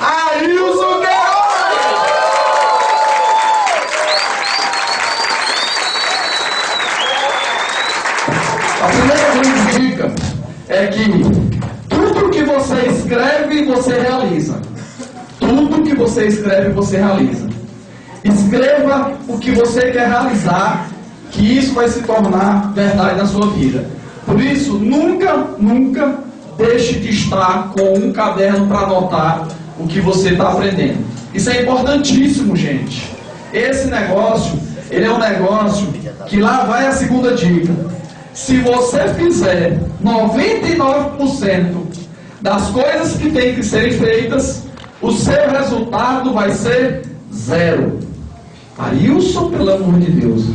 Arilson Guerreiro! A primeira grande dica é que tudo que você escreve, você realiza. Tudo que você escreve, você realiza. Escreva o que você quer realizar, que isso vai se tornar verdade na sua vida. Por isso, nunca deixe de estar com um caderno para anotar o que você está aprendendo. Isso é importantíssimo, gente. Esse negócio, ele é um negócio que lá vai a segunda dica. Se você fizer 99% das coisas que tem que serem feitas, o seu resultado vai ser 0. Arilson, pelo amor de Deus,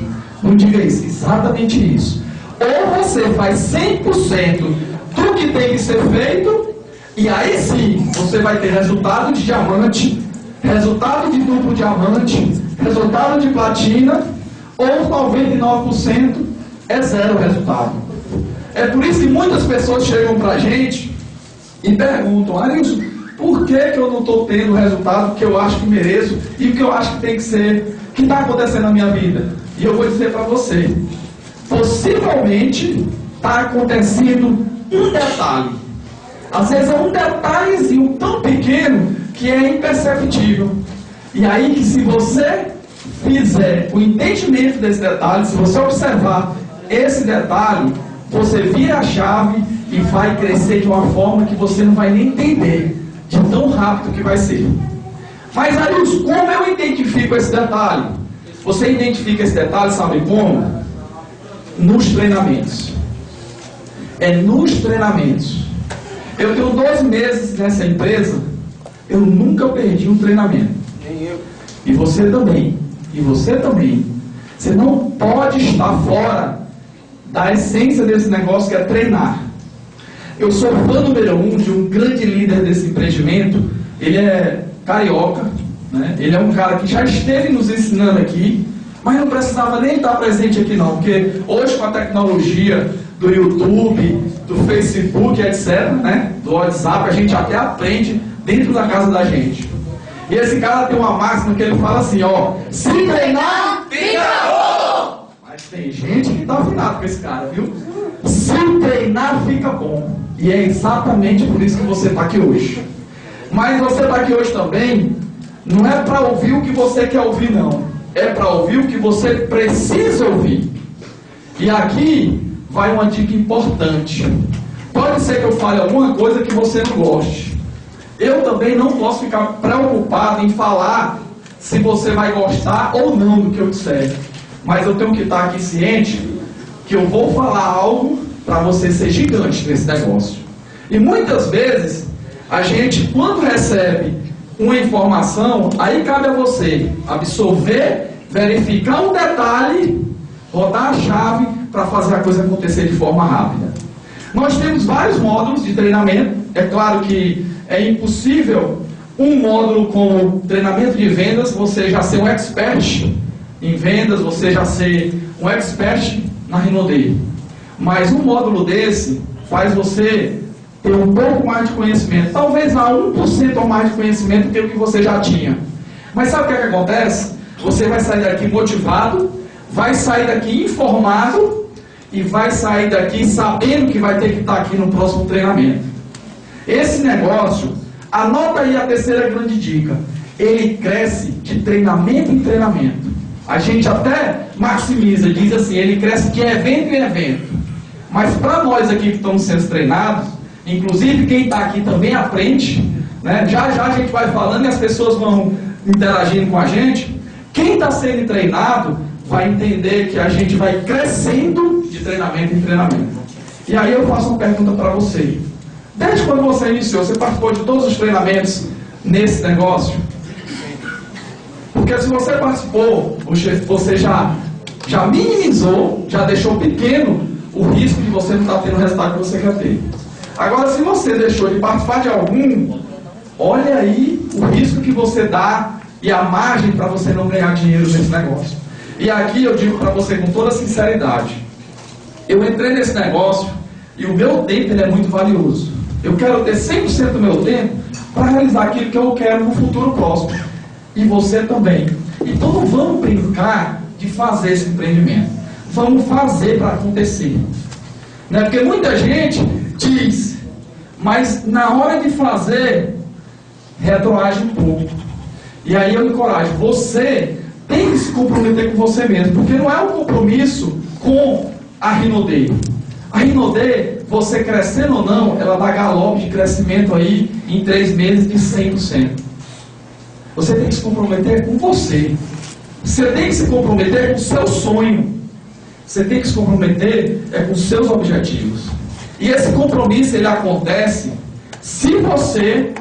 não diga isso, exatamente isso. Ou você faz 100% do que tem que ser feito, e aí sim, você vai ter resultado de diamante, resultado de duplo diamante, resultado de platina, ou 99% é 0 resultado. É por isso que muitas pessoas chegam pra gente e perguntam: Arilson, por que eu não estou tendo o resultado que eu acho que mereço e o que eu acho que tem que ser, que está acontecendo na minha vida? E eu vou dizer para você, possivelmente está acontecendo um detalhe. Às vezes é um detalhezinho tão pequeno que é imperceptível. E aí que se você fizer o entendimento desse detalhe, se você observar esse detalhe, você vira a chave e vai crescer de uma forma que você não vai nem entender de tão rápido que vai ser. Mas, Arilson, como eu identifico esse detalhe? Você identifica esse detalhe, sabe como? Nos treinamentos. É nos treinamentos. Eu tenho 2 meses nessa empresa, eu nunca perdi um treinamento. Nem eu. E você também. E você também. Você não pode estar fora da essência desse negócio que é treinar. Eu sou fã número 1 de um grande líder desse empreendimento. Ele é carioca, né? Ele é um cara que já esteve nos ensinando aqui, mas não precisava nem estar presente aqui não, porque hoje com a tecnologia do YouTube, do Facebook, etc., né? Do WhatsApp, a gente até aprende dentro da casa da gente. E esse cara tem uma máxima que ele fala assim, ó: se treinar, fica bom! Mas tem gente que tá afinado com esse cara, viu? Se treinar, fica bom. E é exatamente por isso que você está aqui hoje. Mas você está aqui hoje também, não é para ouvir o que você quer ouvir, não. É para ouvir o que você precisa ouvir. E aqui vai uma dica importante. Pode ser que eu fale alguma coisa que você não goste. Eu também não posso ficar preocupado em falar se você vai gostar ou não do que eu disser. Mas eu tenho que estar aqui ciente que eu vou falar algo para você ser gigante nesse negócio. E muitas vezes, a gente, quando recebe uma informação, aí cabe a você absorver, verificar um detalhe, rodar a chave para fazer a coisa acontecer de forma rápida. Nós temos vários módulos de treinamento. É claro que é impossível um módulo como treinamento de vendas, você já ser um expert em vendas, você já ser um expert na Rinode. Mas um módulo desse faz você ter um pouco mais de conhecimento, talvez a 1% ou mais de conhecimento do que você já tinha. Mas sabe o que é que acontece? Você vai sair daqui motivado, vai sair daqui informado e vai sair daqui sabendo que vai ter que estar aqui no próximo treinamento. Esse negócio, anota aí a terceira grande dica, ele cresce de treinamento em treinamento. A gente até maximiza, diz assim, ele cresce de evento em evento. Mas para nós aqui que estamos sendo treinados, inclusive quem está aqui também aprende, né? Já a gente vai falando e as pessoas vão interagindo com a gente. Quem está sendo treinado vai entender que a gente vai crescendo de treinamento em treinamento. E aí eu faço uma pergunta para você. Desde quando você iniciou, você participou de todos os treinamentos nesse negócio? Porque se você participou, você já minimizou, já deixou pequeno o risco de você não estar tendo o resultado que você quer ter. Agora, se você deixou de participar de algum, olha aí o risco que você dá e a margem para você não ganhar dinheiro nesse negócio. E aqui eu digo para você com toda sinceridade, eu entrei nesse negócio e o meu tempo ele é muito valioso. Eu quero ter 100% do meu tempo para realizar aquilo que eu quero no futuro próximo. E você também. Então não vamos brincar de fazer esse empreendimento. Vamos fazer para acontecer. Né? Porque muita gente diz, mas na hora de fazer, retroage um pouco. E aí eu encorajo, você tem que se comprometer com você mesmo, porque não é um compromisso com a Rinode. A Rinode, você crescendo ou não, ela dá galope de crescimento aí em 3 meses de 100%. Você tem que se comprometer com você. Você tem que se comprometer com o seu sonho. Você tem que se comprometer com os seus objetivos. E esse compromisso, ele acontece se você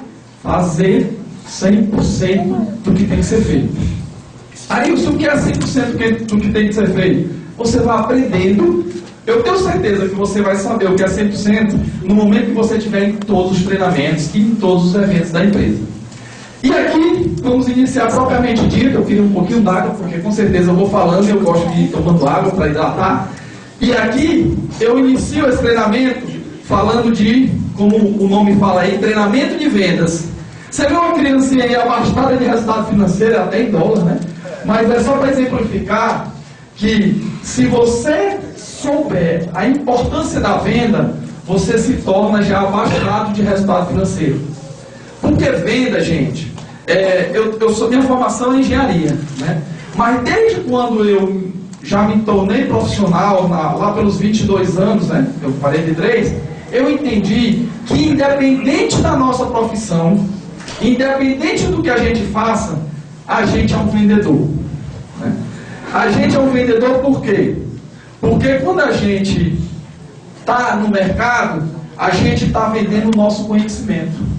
fazer 100% do que tem que ser feito. Aí, o que é 100% do que tem que ser feito? Você vai aprendendo. Eu tenho certeza que você vai saber o que é 100% no momento que você estiver em todos os treinamentos e em todos os eventos da empresa. E aqui, vamos iniciar propriamente dito. Eu queria um pouquinho d'água, porque com certeza eu vou falando e eu gosto de ir tomando água para hidratar. E aqui, eu inicio esse treinamento falando de, como o nome fala aí, treinamento de vendas. Você vê uma criancinha aí abastada de resultado financeiro, até em dólar, né? Mas é só para exemplificar que se você souber a importância da venda, você se torna já abastado de resultado financeiro. Porque venda, gente, minha formação é engenharia, né? Mas desde quando eu já me tornei profissional, lá pelos 22 anos, né? Eu 43, eu entendi que independente da nossa profissão, independente do que a gente faça, a gente é um vendedor, né? A gente é um vendedor por quê? Porque quando a gente está no mercado, a gente está vendendo o nosso conhecimento.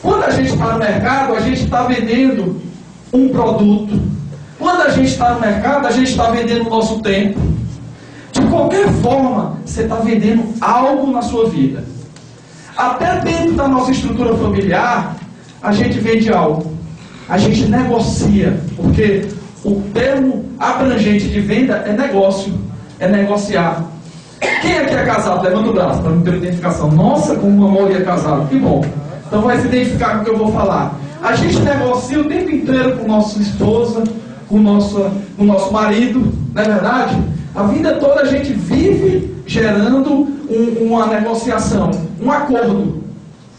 Quando a gente está no mercado, a gente está vendendo um produto. Quando a gente está no mercado, a gente está vendendo o nosso tempo. De qualquer forma, você está vendendo algo na sua vida. Até dentro da nossa estrutura familiar, a gente vende algo. A gente negocia, porque o termo abrangente de venda é negócio, é negociar. Quem aqui é casado? Levanta o braço para não ter identificação. Nossa, como a maioria é casado, que bom. Então vai se identificar com o que eu vou falar. A gente negocia o tempo inteiro com nossa esposa, com o nosso marido, não é verdade? A vida toda a gente vive gerando uma negociação, um acordo.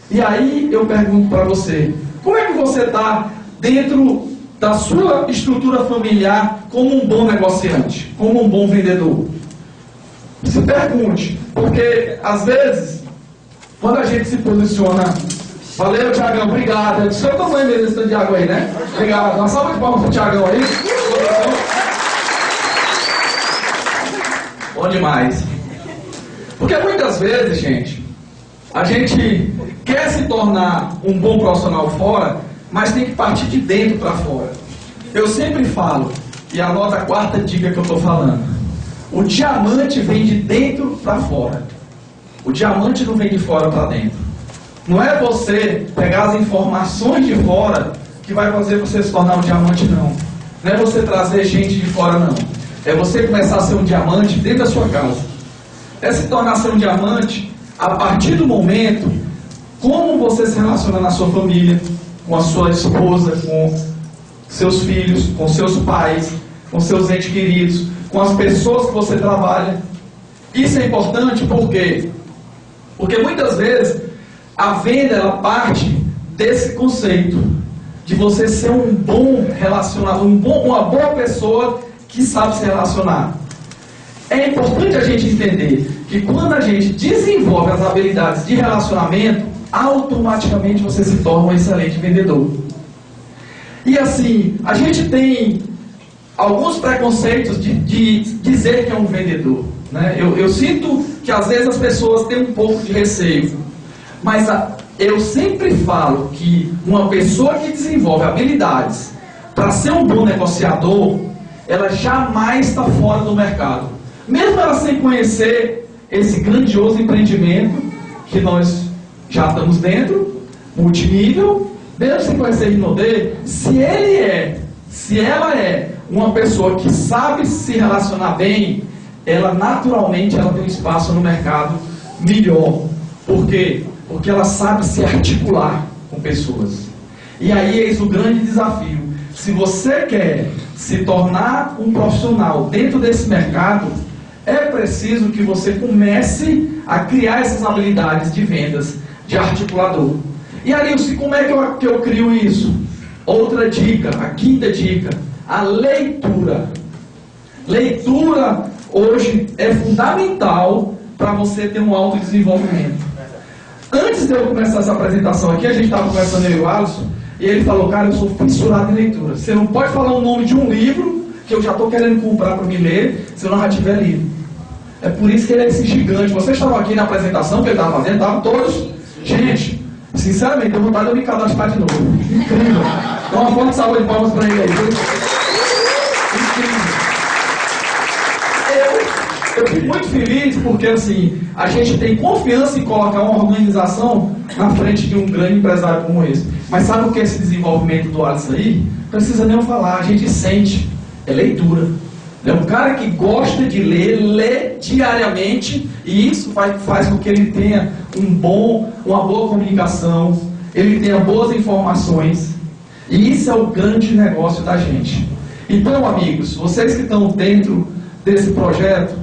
E aí eu pergunto para você, como é que você está dentro da sua estrutura familiar como um bom negociante, como um bom vendedor? Se pergunte, porque às vezes, quando a gente se posiciona... Valeu, Tiagão, obrigado. É do seu tamanho mesmo esse tanto de água aí, né? Obrigado. Uma salva de palmas para o Tiagão aí. Bom demais. Porque muitas vezes, gente, a gente quer se tornar um bom profissional fora, mas tem que partir de dentro para fora. Eu sempre falo, e anota a 4ª dica que eu estou falando: o diamante vem de dentro para fora. O diamante não vem de fora para dentro. Não é você pegar as informações de fora que vai fazer você se tornar um diamante, não. Não é você trazer gente de fora, não. É você começar a ser um diamante dentro da sua casa. É se tornar ser um diamante a partir do momento como você se relaciona na sua família, com a sua esposa, com seus filhos, com seus pais, com seus entes queridos, com as pessoas que você trabalha. Isso é importante por quê? Porque muitas vezes a venda, ela parte desse conceito de você ser um bom relacionador, uma boa pessoa que sabe se relacionar. É importante a gente entender que quando a gente desenvolve as habilidades de relacionamento, automaticamente você se torna um excelente vendedor. E assim, a gente tem alguns preconceitos de dizer que é um vendedor, né? Eu sinto que às vezes as pessoas têm um pouco de receio. Mas eu sempre falo que uma pessoa que desenvolve habilidades para ser um bom negociador, ela jamais está fora do mercado. Mesmo ela sem conhecer esse grandioso empreendimento que nós já estamos dentro, multinível, mesmo sem conhecer Rinode, se ela é uma pessoa que sabe se relacionar bem, ela naturalmente ela tem um espaço no mercado melhor. Por quê? Porque ela sabe se articular. com pessoas. E aí eis o grande desafio. Se você quer se tornar um profissional dentro desse mercado, é preciso que você comece a criar essas habilidades de vendas, de articulador. E Arilson, como é que eu crio isso? Outra dica, a quinta dica, a leitura. Leitura hoje é fundamental para você ter um autodesenvolvimento. Antes de eu começar essa apresentação aqui, a gente estava conversando eu e o Alisson, e ele falou, cara, eu sou fissurado em leitura. Você não pode falar o nome de um livro que eu já estou querendo comprar para me ler, se eu não já tiver lido. É por isso que ele é esse gigante. Vocês estavam aqui na apresentação que ele estava fazendo, estavam todos. Gente, sinceramente, eu vontade de eu me cadastrar de novo. Incrível. Dá uma forte salva de palmas para ele aí. Incrível. Eu fico muito feliz porque, assim, a gente tem confiança em colocar uma organização na frente de um grande empresário como esse. Mas sabe o que é esse desenvolvimento do Alisson aí? Não precisa nem eu falar, a gente sente. É leitura. É um cara que gosta de ler, lê diariamente, e isso faz com que ele tenha uma boa comunicação, ele tenha boas informações, e isso é o grande negócio da gente. Então, amigos, vocês que estão dentro desse projeto,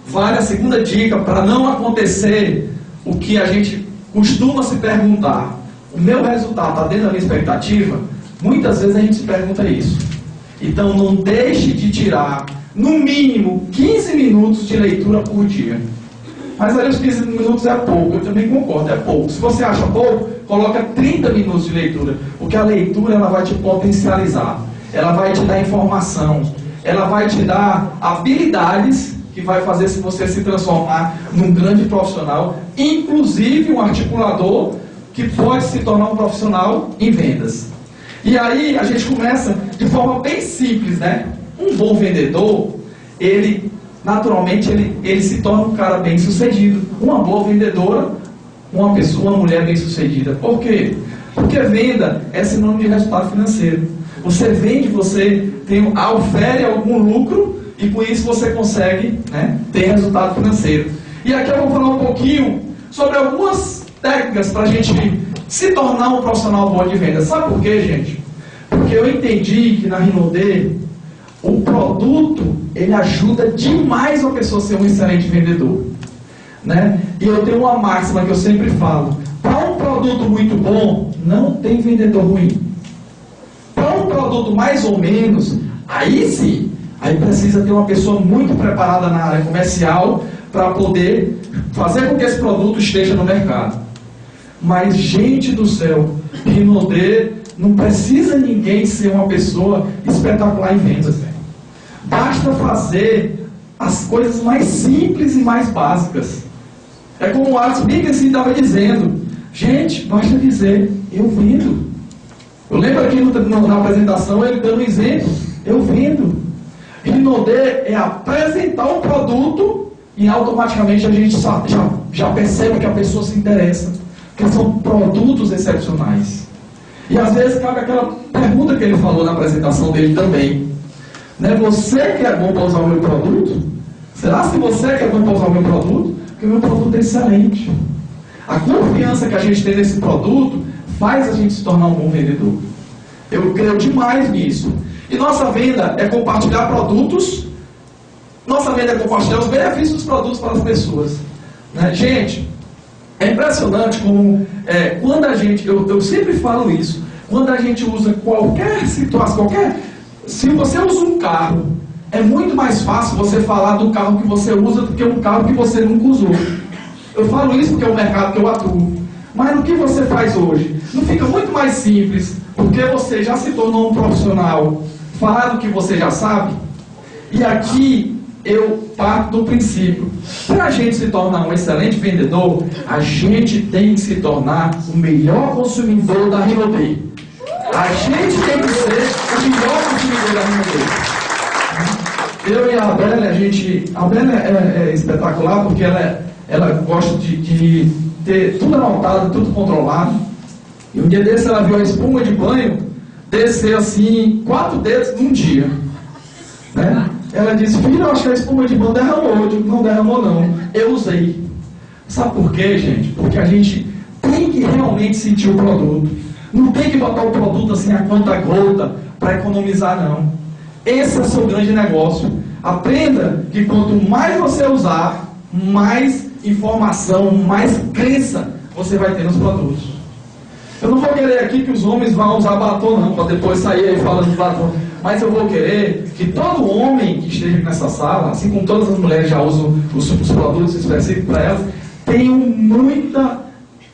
vale a segunda dica para não acontecer o que a gente costuma se perguntar. O meu resultado está dentro da minha expectativa? Muitas vezes a gente se pergunta isso. Então não deixe de tirar, no mínimo, 15 minutos de leitura por dia. Mas ali os 15 minutos é pouco, eu também concordo, é pouco. Se você acha pouco, coloca 30 minutos de leitura, porque a leitura ela vai te potencializar, ela vai te dar informação, ela vai te dar habilidades que vai fazer se você se transformar num grande profissional, inclusive um articulador que pode se tornar um profissional em vendas. E aí a gente começa de forma bem simples, né? Um bom vendedor, ele naturalmente ele se torna um cara bem sucedido. Uma boa vendedora, uma mulher bem sucedida. Por quê? Porque venda é sinônimo de resultado financeiro. Você vende, você ofere algum lucro e com isso você consegue, né, ter resultado financeiro. E aqui eu vou falar um pouquinho sobre algumas técnicas para a gente se tornar um profissional bom de venda. Sabe por quê, gente? Porque eu entendi que na Rinode o produto ele ajuda demais a pessoa a ser um excelente vendedor, né? E eu tenho uma máxima que eu sempre falo: para um produto muito bom não tem vendedor ruim. Para um produto mais ou menos, aí sim, aí precisa ter uma pessoa muito preparada na área comercial para poder fazer com que esse produto esteja no mercado. Mas, gente do céu, Rinode não precisa ninguém ser uma pessoa espetacular em vendas. Basta fazer as coisas mais simples e mais básicas. É como o Alisson bem assim estava dizendo. Gente, basta dizer, eu vendo. Eu lembro aqui na apresentação ele dando um exemplo. Eu vendo. Rinode é apresentar um produto e automaticamente a gente já percebe que a pessoa se interessa. Porque são produtos excepcionais. E às vezes cabe aquela pergunta que ele falou na apresentação dele também. Né? Você que é bom para usar o meu produto? Será que você que é bom para usar o meu produto? Porque o meu produto é excelente. A confiança que a gente tem nesse produto faz a gente se tornar um bom vendedor. Eu creio demais nisso. E nossa venda é compartilhar produtos. Nossa venda é compartilhar os benefícios dos produtos para as pessoas. Né? Gente, é impressionante como quando a gente, eu sempre falo isso, quando a gente usa qualquer situação, se você usa um carro, é muito mais fácil você falar do carro que você usa do que um carro que você nunca usou. Eu falo isso porque é o mercado que eu atuo. Mas no que você faz hoje? Não fica muito mais simples, porque você já se tornou um profissional, falar do que você já sabe? E aqui eu parto do princípio: para a gente se tornar um excelente vendedor, a gente tem que se tornar o melhor consumidor da Rinode. A gente tem que ser o melhor consumidor da Rinode. Eu e a Bela é espetacular porque ela gosta de ter tudo anotado, tudo controlado. E um dia desse ela viu a espuma de banho descer assim, 4 dedos num dia. Né? Ela disse: filho, eu acho que a espuma de banho derramou. Eu digo: não derramou não, eu usei. Sabe por quê, gente? Porque a gente tem que realmente sentir o produto. Não tem que botar o produto assim a conta gota para economizar, não. Esse é o seu grande negócio. Aprenda que quanto mais você usar, mais informação, mais crença você vai ter nos produtos. Eu não vou querer aqui que os homens vão usar batom não, para depois sair aí falando de batom. Mas eu vou querer que todo homem que esteja nessa sala, assim como todas as mulheres já usam os produtos específicos para elas, tenham muita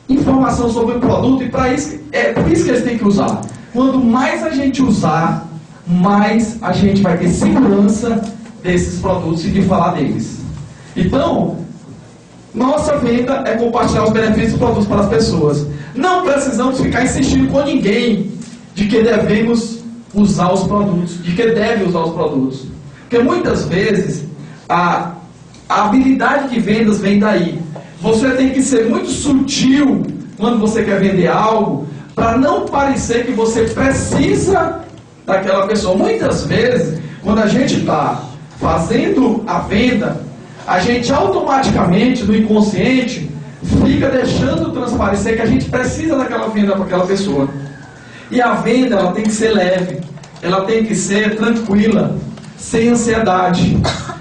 informação sobre o produto, e para isso, é por isso que eles têm que usar. Quanto mais a gente usar, mais a gente vai ter segurança desses produtos e de falar deles. Então, nossa venda é compartilhar os benefícios dos produtos para as pessoas. Não precisamos ficar insistindo com ninguém de que devemos usar os produtos, de que deve usar os produtos. Porque muitas vezes a habilidade de vendas vem daí. Você tem que ser muito sutil quando você quer vender algo, para não parecer que você precisa daquela pessoa. Muitas vezes, quando a gente está fazendo a venda, a gente automaticamente, no inconsciente, fica deixando transparecer que a gente precisa daquela venda para aquela pessoa. E a venda, ela tem que ser leve, ela tem que ser tranquila, sem ansiedade.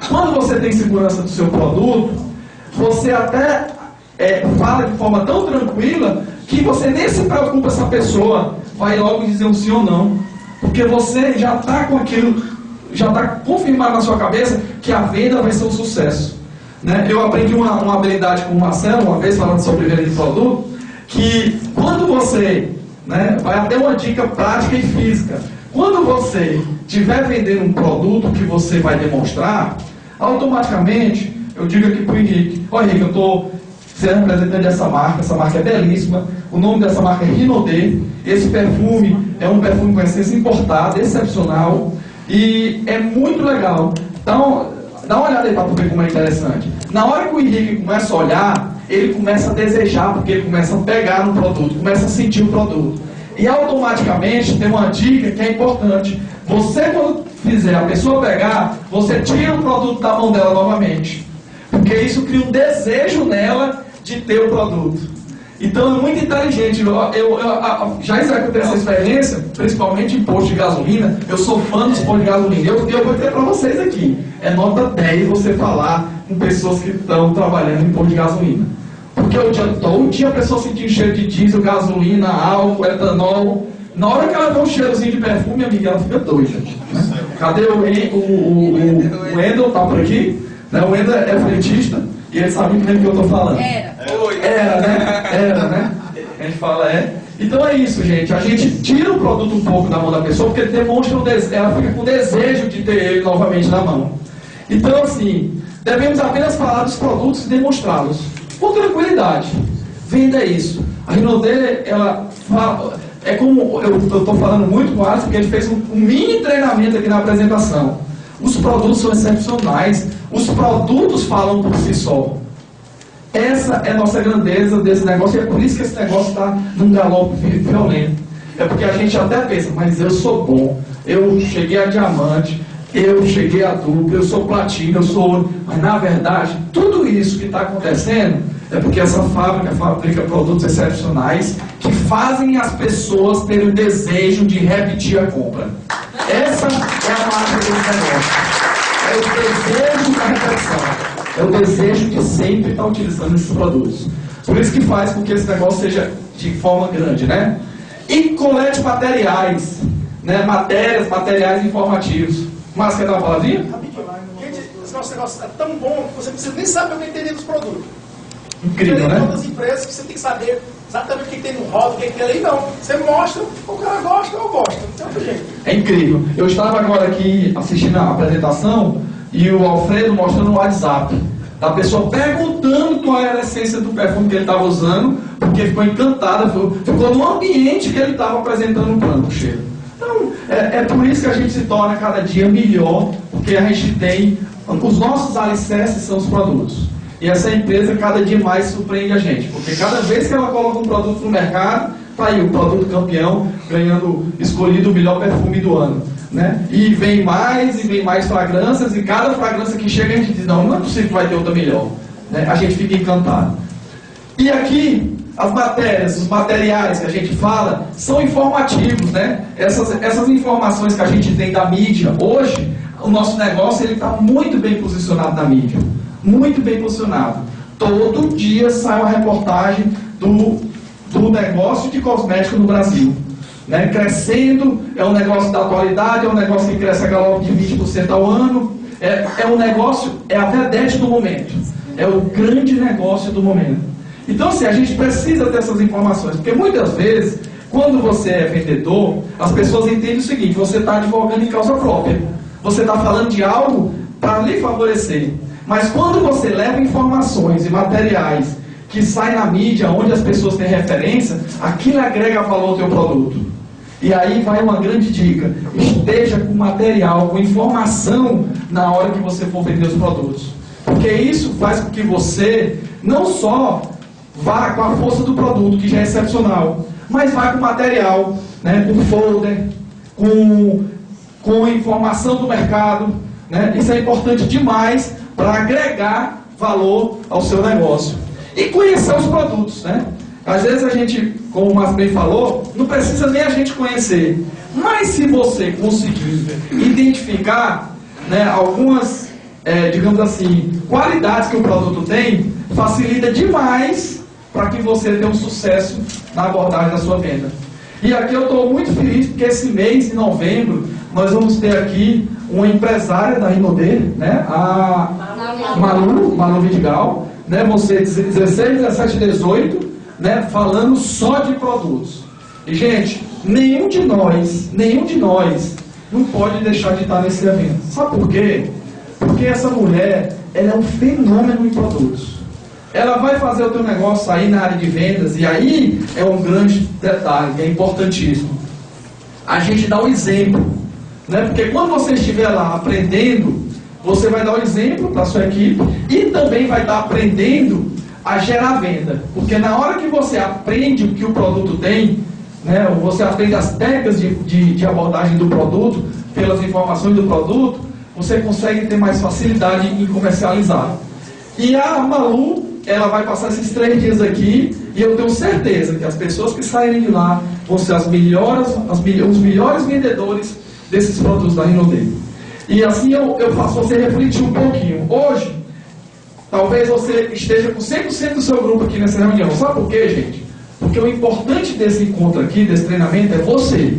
Quando você tem segurança do seu produto, você até fala de forma tão tranquila que você nem se preocupa se a pessoa vai logo dizer um sim ou não. Porque você já está com aquilo, já está confirmado na sua cabeça que a venda vai ser um sucesso. Né? Eu aprendi uma habilidade com o Marcelo, uma vez falando sobre venda de produto, que quando você, né, vai até uma dica prática e física, quando você estiver vendendo um produto que você vai demonstrar, automaticamente, eu digo aqui para o Henrique, olha Henrique, eu estou sendo representante dessa marca é belíssima, o nome dessa marca é Rinodê, esse perfume é um perfume com essência importada, excepcional, e é muito legal. Então, dá uma olhada aí para tu ver como é interessante. Na hora que o Henrique começa a olhar, ele começa a desejar, porque ele começa a pegar no produto, começa a sentir o produto. E automaticamente tem uma dica que é importante. Você, quando fizer a pessoa pegar, você tira o produto da mão dela novamente. Porque isso cria um desejo nela de ter o produto. Então é muito inteligente. Eu já executei essa experiência, principalmente em posto de gasolina. Eu sou fã dos postos de gasolina. Eu vou ter para vocês aqui. É nota 10 você falar com pessoas que estão trabalhando em posto de gasolina. Porque o dia todo a pessoa sentir cheiro de diesel, gasolina, álcool, etanol. Na hora que ela vê um cheirozinho de perfume, amiga, ela fica doida. Né? Cadê o Wendel? Tá por aqui? Né? O Wendel é frentista e ele sabe do que eu estou falando. Era, né? A gente fala Então é isso, gente. A gente tira o produto um pouco da mão da pessoa porque demonstra ela fica com desejo de ter ele novamente na mão. Então, assim, devemos apenas falar dos produtos e demonstrá-los com tranquilidade. Venda é isso. A Rinodê, ela fala, é como eu estou falando muito com o Alisson, porque ele fez um mini treinamento aqui na apresentação. Os produtos são excepcionais. Os produtos falam por si só. Essa é a nossa grandeza desse negócio, e é por isso que esse negócio está num galope violento. É porque a gente até pensa, mas eu sou bom, eu cheguei a diamante, eu cheguei a dupla, eu sou platina, eu sou ouro. Mas na verdade, tudo isso que está acontecendo é porque essa fábrica fabrica produtos excepcionais que fazem as pessoas terem o desejo de repetir a compra. Essa é a marca desse negócio. É o desejo da repetição. É o desejo de sempre estar utilizando esses produtos. Por isso que faz com que esse negócio seja de forma grande, né? E colete materiais, né? Materiais informativos. Mas quer dar uma palavrinha? Gente, esse nosso negócio é tão bom que você não precisa nem saber o que tem dentro dos produtos. Incrível, né? Tem outras empresas que você tem que saber exatamente o que tem no rótulo, o que tem ali. Não, você mostra, o cara gosta ou gosta. Não tem outro jeito. É incrível. Eu estava agora aqui assistindo a apresentação e o Alfredo mostrando no WhatsApp da pessoa perguntando qual era a essência do perfume que ele estava usando, porque ficou encantada, ficou no ambiente que ele estava apresentando no plano, o cheiro. Então, é por isso que a gente se torna cada dia melhor, porque a gente tem, os nossos alicerces são os produtos. E essa empresa cada dia mais surpreende a gente, porque cada vez que ela coloca um produto no mercado, está aí o produto campeão, escolhido o melhor perfume do ano. Né? E vem mais fragrâncias, e cada fragrância que chega a gente diz, não é possível que vai ter outra melhor. Né? A gente fica encantado. E aqui, as matérias, os materiais que a gente fala, são informativos, né? Essas informações que a gente tem da mídia, hoje, o nosso negócio está muito bem posicionado na mídia. Muito bem posicionado. Todo dia sai uma reportagem do negócio de cosmético no Brasil. Né? Crescendo, é um negócio da atualidade, é um negócio que cresce a galope de 20% ao ano. É um negócio, é a vedete do momento. É o grande negócio do momento. Então, assim, a gente precisa dessas informações, porque muitas vezes, quando você é vendedor, as pessoas entendem o seguinte: você está advogando em causa própria. Você está falando de algo para lhe favorecer. Mas quando você leva informações e materiais que saem na mídia, onde as pessoas têm referência, aquilo agrega valor ao teu produto. E aí vai uma grande dica: esteja com material, com informação na hora que você for vender os produtos. Porque isso faz com que você não só vá com a força do produto, que já é excepcional, mas vá com material, né, com folder, com informação do mercado. Né? Isso é importante demais para agregar valor ao seu negócio. E conhecer os produtos, né? Às vezes a gente, como o Márcio bem falou, não precisa nem a gente conhecer. Mas se você conseguir identificar, né, algumas, digamos assim, qualidades que o produto tem, facilita demais para que você tenha um sucesso na abordagem da sua venda. E aqui eu estou muito feliz porque esse mês, em novembro, nós vamos ter aqui uma empresária da Rinodê, né, a Malu Vidigal, né, vão ser 16, 17 e 18, né, falando só de produtos. E, gente, nenhum de nós não pode deixar de estar nesse evento. Sabe por quê? Porque essa mulher, ela é um fenômeno em produtos. Ela vai fazer o teu negócio sair na área de vendas, e aí é um grande detalhe, que é importantíssimo. A gente dá o exemplo, né? Porque quando você estiver lá aprendendo, você vai dar o exemplo para a sua equipe e também vai estar aprendendo a gerar venda. Porque na hora que você aprende o que o produto tem, né, ou você aprende as técnicas de abordagem do produto, pelas informações do produto, você consegue ter mais facilidade em comercializar. E a Malu, ela vai passar esses 3 dias aqui, e eu tenho certeza que as pessoas que saírem de lá vão ser os melhores vendedores desses produtos da Rinodê. E assim eu faço você refletir um pouquinho. Hoje, talvez você esteja com 100% do seu grupo aqui nessa reunião. Sabe por quê, gente? Porque o importante desse encontro aqui, desse treinamento, é você.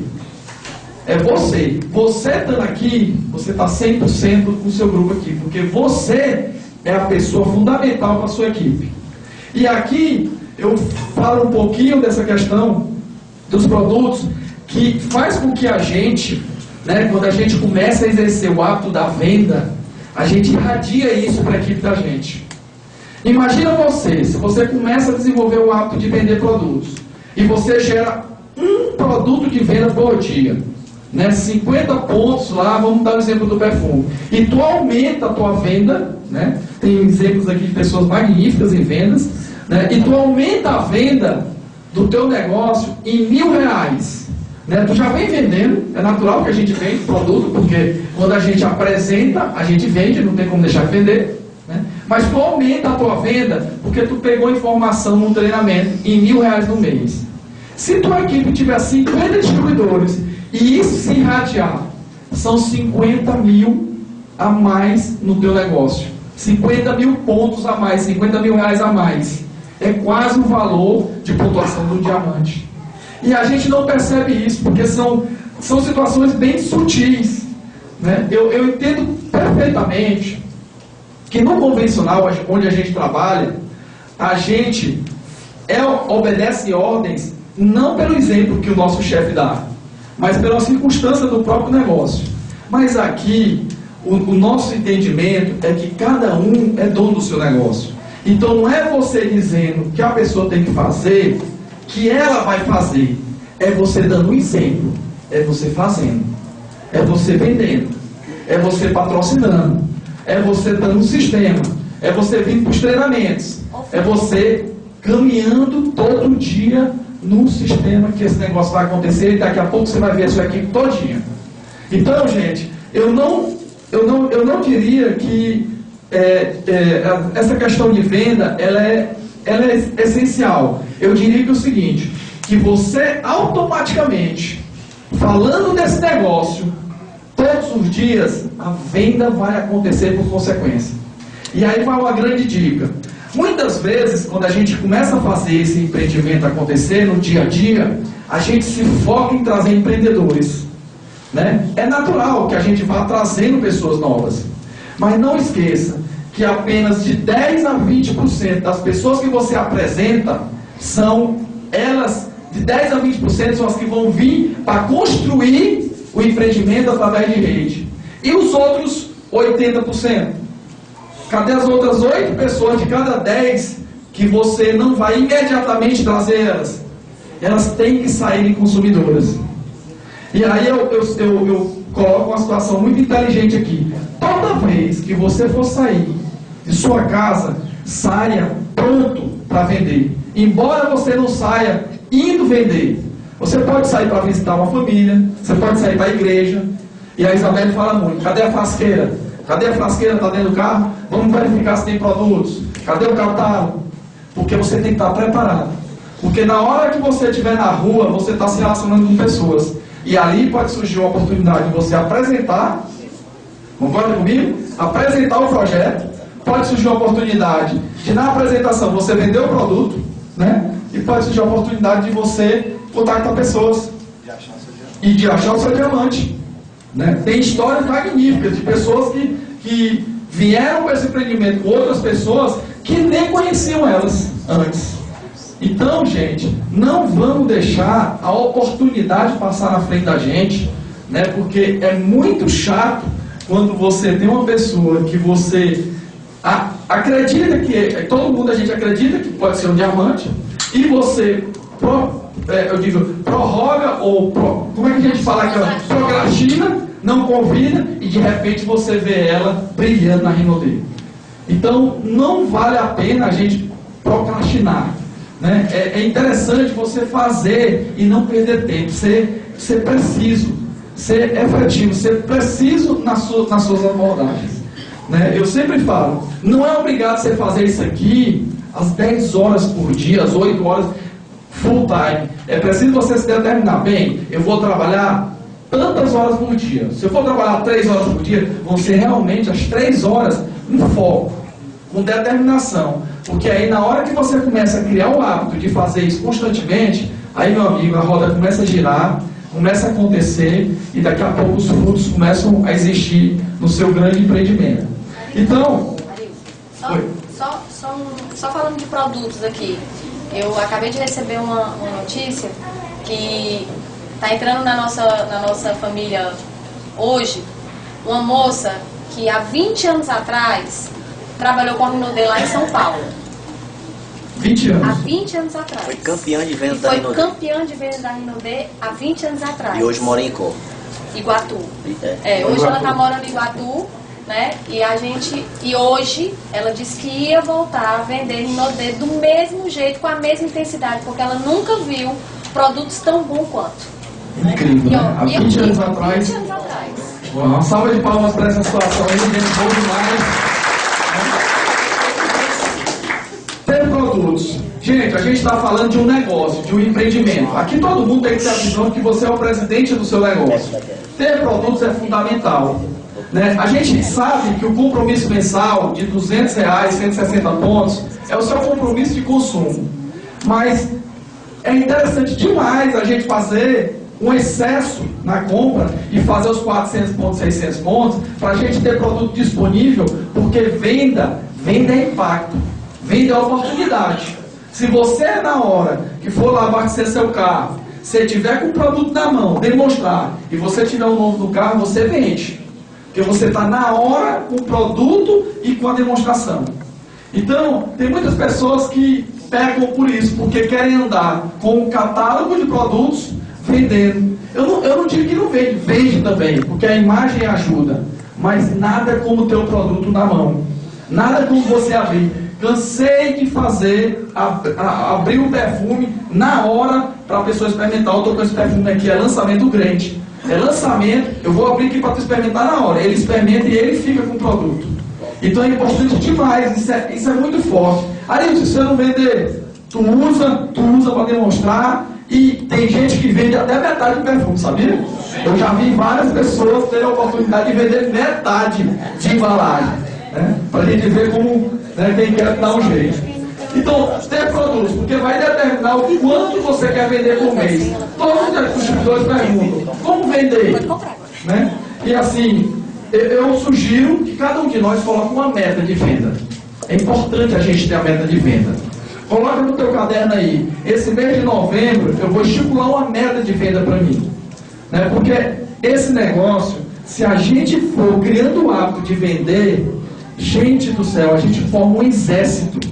É você. Você estando aqui, você está 100% com o seu grupo aqui. Porque você é a pessoa fundamental para a sua equipe. E aqui eu falo um pouquinho dessa questão dos produtos, que faz com que a gente, né, quando a gente começa a exercer o hábito da venda, a gente irradia isso para a equipe da gente. Imagina você, se você começa a desenvolver o hábito de vender produtos, e você gera um produto de venda por dia, né, 50 pontos lá, vamos dar o exemplo do perfume, e tu aumenta a tua venda, né, tem exemplos aqui de pessoas magníficas em vendas, né, e tu aumenta a venda do teu negócio em R$1.000, né, tu já vem vendendo, é natural que a gente vende produto, porque quando a gente apresenta, a gente vende, não tem como deixar de vender, né, mas tu aumenta a tua venda, porque tu pegou informação no treinamento em R$1.000 no mês. Se tua equipe tiver 50 distribuidores, e isso se irradiar, são 50 mil a mais no teu negócio. 50 mil pontos a mais, 50 mil reais a mais. É quase o valor de pontuação do diamante. E a gente não percebe isso, porque são situações bem sutis. Né? Eu entendo perfeitamente que no convencional, onde a gente trabalha, a gente obedece ordens não pelo exemplo que o nosso chefe dá, mas pela circunstância do próprio negócio. Mas aqui, o nosso entendimento é que cada um é dono do seu negócio. Então não é você dizendo que a pessoa tem que fazer, que ela vai fazer. É você dando um exemplo, é você fazendo, é você vendendo, é você patrocinando, é você dando um sistema, é você vindo para os treinamentos, é você caminhando todo dia num sistema que esse negócio vai acontecer, e daqui a pouco você vai ver a sua equipe todinha. Então, gente, eu não diria que essa questão de venda ela é essencial. Eu diria que é o seguinte, que você automaticamente, falando desse negócio, todos os dias, a venda vai acontecer por consequência. E aí vai uma grande dica. Muitas vezes, quando a gente começa a fazer esse empreendimento acontecer no dia a dia, a gente se foca em trazer empreendedores, né? É natural que a gente vá trazendo pessoas novas. Mas não esqueça que apenas de 10 a 20% das pessoas que você apresenta são elas, de 10 a 20% são as que vão vir para construir o empreendimento através de rede. E os outros 80%? Cadê as outras 8 pessoas de cada 10 que você não vai imediatamente trazer elas? Elas têm que saírem consumidoras. E aí eu coloco uma situação muito inteligente aqui. Toda vez que você for sair de sua casa, saia pronto para vender. Embora você não saia indo vender. Você pode sair para visitar uma família, você pode sair para a igreja. E a Isabel fala muito, cadê a frasqueira? Cadê a frasqueira? Está dentro do carro? Vamos verificar se tem produtos. Cadê o catálogo? Porque você tem que estar preparado. Porque na hora que você estiver na rua, você está se relacionando com pessoas. E ali pode surgir uma oportunidade de você apresentar, concorda comigo? Apresentar o projeto. Pode surgir uma oportunidade de, na apresentação, você vender o produto, né? E pode surgir a oportunidade de você contactar pessoas e de achar o seu diamante, né? Tem histórias magníficas de pessoas que vieram com esse empreendimento com outras pessoas que nem conheciam elas antes. Então, gente, não vamos deixar a oportunidade passar na frente da gente, né? Porque é muito chato quando você tem uma pessoa que você acredita que, todo mundo a gente acredita que pode ser um diamante, e você prorroga ou como é que a gente fala aqui? Procrastina, não convida, e de repente você vê ela brilhando na Rinode. Então não vale a pena a gente procrastinar, né? É interessante você fazer e não perder tempo, ser preciso, ser efetivo, ser preciso nas suas abordagens, né? Eu sempre falo, não é obrigado você fazer isso aqui às 10 horas por dia, às 8 horas full time. É preciso você se determinar, bem, eu vou trabalhar tantas horas por dia. Se eu for trabalhar 3 horas por dia, vão ser realmente as 3 horas com foco, com determinação. Porque aí na hora que você começa a criar o hábito de fazer isso constantemente, aí, meu amigo, a roda começa a girar, começa a acontecer, e daqui a pouco os frutos começam a existir no seu grande empreendimento. Então, só falando de produtos aqui, eu acabei de receber uma notícia que está entrando na nossa família hoje, uma moça que há 20 anos atrás trabalhou com a Rinode lá em São Paulo. 20 anos? Há 20 anos atrás. Foi campeã de venda da Rinode. Foi campeã de venda da Rinode há 20 anos atrás. E hoje mora em Icó. Iguatu. Hoje ela está morando em Iguatu, né? E hoje ela disse que ia voltar a vender Rinode do mesmo jeito, com a mesma intensidade, porque ela nunca viu produtos tão bons quanto. Incrível, né? Há 20 anos atrás. 20 anos atrás. Uma salva de palmas para essa situação aí, dentro um pouco mais. Ter produtos. Gente, a gente está falando de um negócio, de um empreendimento. Aqui todo mundo tem que ter a visão que você é o presidente do seu negócio. Ter produtos é fundamental, né? A gente sabe que o compromisso mensal de R$200, 160 pontos, é o seu compromisso de consumo. Mas é interessante demais a gente fazer um excesso na compra e fazer os 400 pontos, 600 pontos, para a gente ter produto disponível, porque venda é impacto, venda é oportunidade. Se você, na hora que for lá abastecer seu carro, se tiver com o produto na mão, demonstrar, e você tiver o nome do carro, você vende. Porque você está na hora com o produto e com a demonstração. Então, tem muitas pessoas que pegam por isso, porque querem andar com um catálogo de produtos vendendo. Eu não digo que não vende, vende também, porque a imagem ajuda. Mas nada como ter o produto na mão. Nada como você abrir. Cansei de fazer, abrir o perfume na hora para a pessoa experimentar. Eu estou com esse perfume aqui, é lançamento grande. É lançamento, eu vou abrir aqui para tu experimentar na hora. Ele experimenta e ele fica com o produto. Então é importante demais, isso é muito forte. Aí, se você não vender Tu usa para demonstrar, e tem gente que vende até metade do perfume, sabia? Eu já vi várias pessoas terem a oportunidade de vender metade de embalagem, né? Para a gente ver como, né, quem quer dar um jeito. Então, ter produtos, porque vai determinar o quanto você quer vender por mês. Todos os distribuidores perguntam, como vender? Né? E assim, eu sugiro que cada um de nós coloque uma meta de venda. É importante a gente ter a meta de venda. Coloca no teu caderno aí, esse mês de novembro eu vou estipular uma meta de venda para mim, né? Porque esse negócio, se a gente for criando o hábito de vender, gente do céu, a gente forma um exército,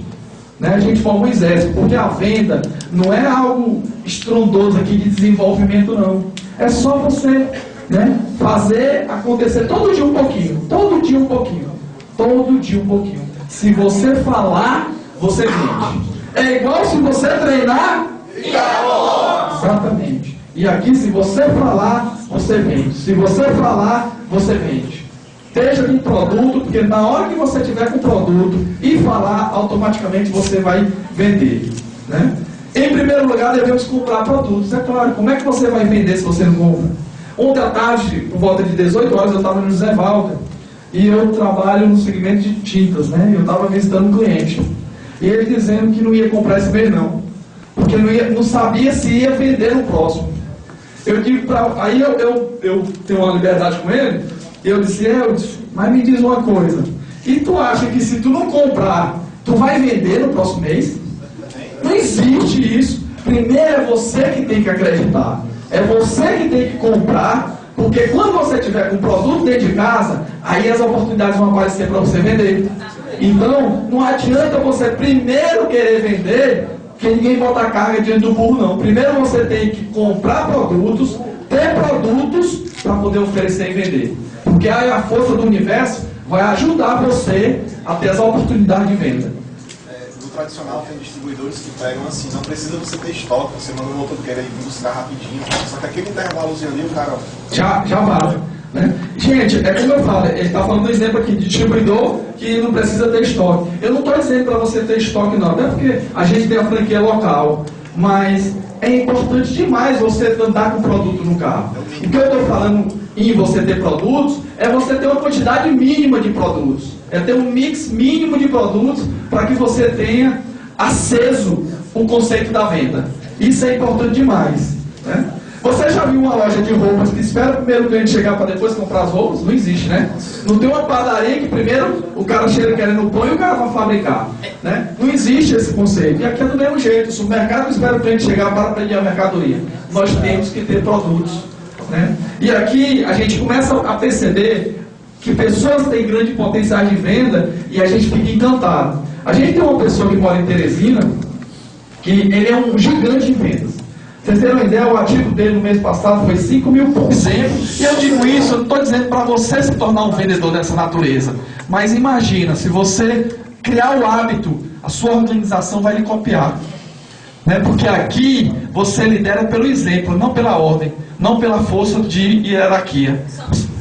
né? A gente forma um exército, porque a venda não é algo estrondoso aqui de desenvolvimento, não. É só você, né, fazer acontecer todo dia um pouquinho, todo dia um pouquinho, todo dia um pouquinho. Se você falar, você vende. É igual se você treinar, exatamente. E aqui, se você falar, você vende. Se você falar, você vende. Esteja com produto, porque na hora que você tiver com produto e falar, automaticamente você vai vender, né? Em primeiro lugar, devemos comprar produtos. É claro, como é que você vai vender se você não compra? Ontem à tarde, por volta de 18 horas, eu estava no José Walter, e eu trabalho no segmento de tintas, né? Eu estava visitando um cliente. E ele dizendo que não ia comprar esse mês não, porque não sabia se ia vender no próximo. Eu digo aí eu tenho uma liberdade com ele, e eu disse, mas me diz uma coisa, e tu acha que se tu não comprar, tu vai vender no próximo mês? Não existe isso. Primeiro é você que tem que acreditar, é você que tem que comprar, porque quando você tiver com produto dentro de casa, aí as oportunidades vão aparecer para você vender. Então, não adianta você primeiro querer vender, que ninguém bota a carga diante do burro, não. Primeiro você tem que comprar produtos, ter produtos para poder oferecer e vender. Porque aí a força do universo vai ajudar você a ter essa oportunidade de venda. No tradicional tem distribuidores que pegam assim, não precisa você ter estoque, você manda um motoqueiro aí buscar rapidinho, só que aquele intervalozinho ali, o cara... Já vale. Né? Gente, é como eu falo, ele está falando um exemplo aqui de distribuidor que não precisa ter estoque. Eu não estou dizendo para você ter estoque não, até porque a gente tem a franquia local, mas é importante demais você andar com produto no carro. O que eu estou falando em você ter produtos é você ter uma quantidade mínima de produtos, é ter um mix mínimo de produtos para que você tenha aceso o conceito da venda. Isso é importante demais, né? Você já viu uma loja de roupas que espera o primeiro cliente chegar para depois comprar as roupas? Não existe, né? Não tem uma padaria que primeiro o cara chega querendo o pão e o cara vai fabricar, né? Não existe esse conceito. E aqui é do mesmo jeito. O supermercado espera o cliente chegar para pedir a mercadoria. Nós temos que ter produtos, né? E aqui a gente começa a perceber que pessoas têm grande potencial de venda e a gente fica encantado. A gente tem uma pessoa que mora em Teresina, que ele é um gigante em vendas. Vocês terem uma ideia, o ativo dele no mês passado foi 5.000%. E eu digo isso, eu não estou dizendo para você se tornar um vendedor dessa natureza. Mas imagina, se você criar o hábito, a sua organização vai lhe copiar. Né? Porque aqui você lidera pelo exemplo, não pela ordem, não pela força de hierarquia.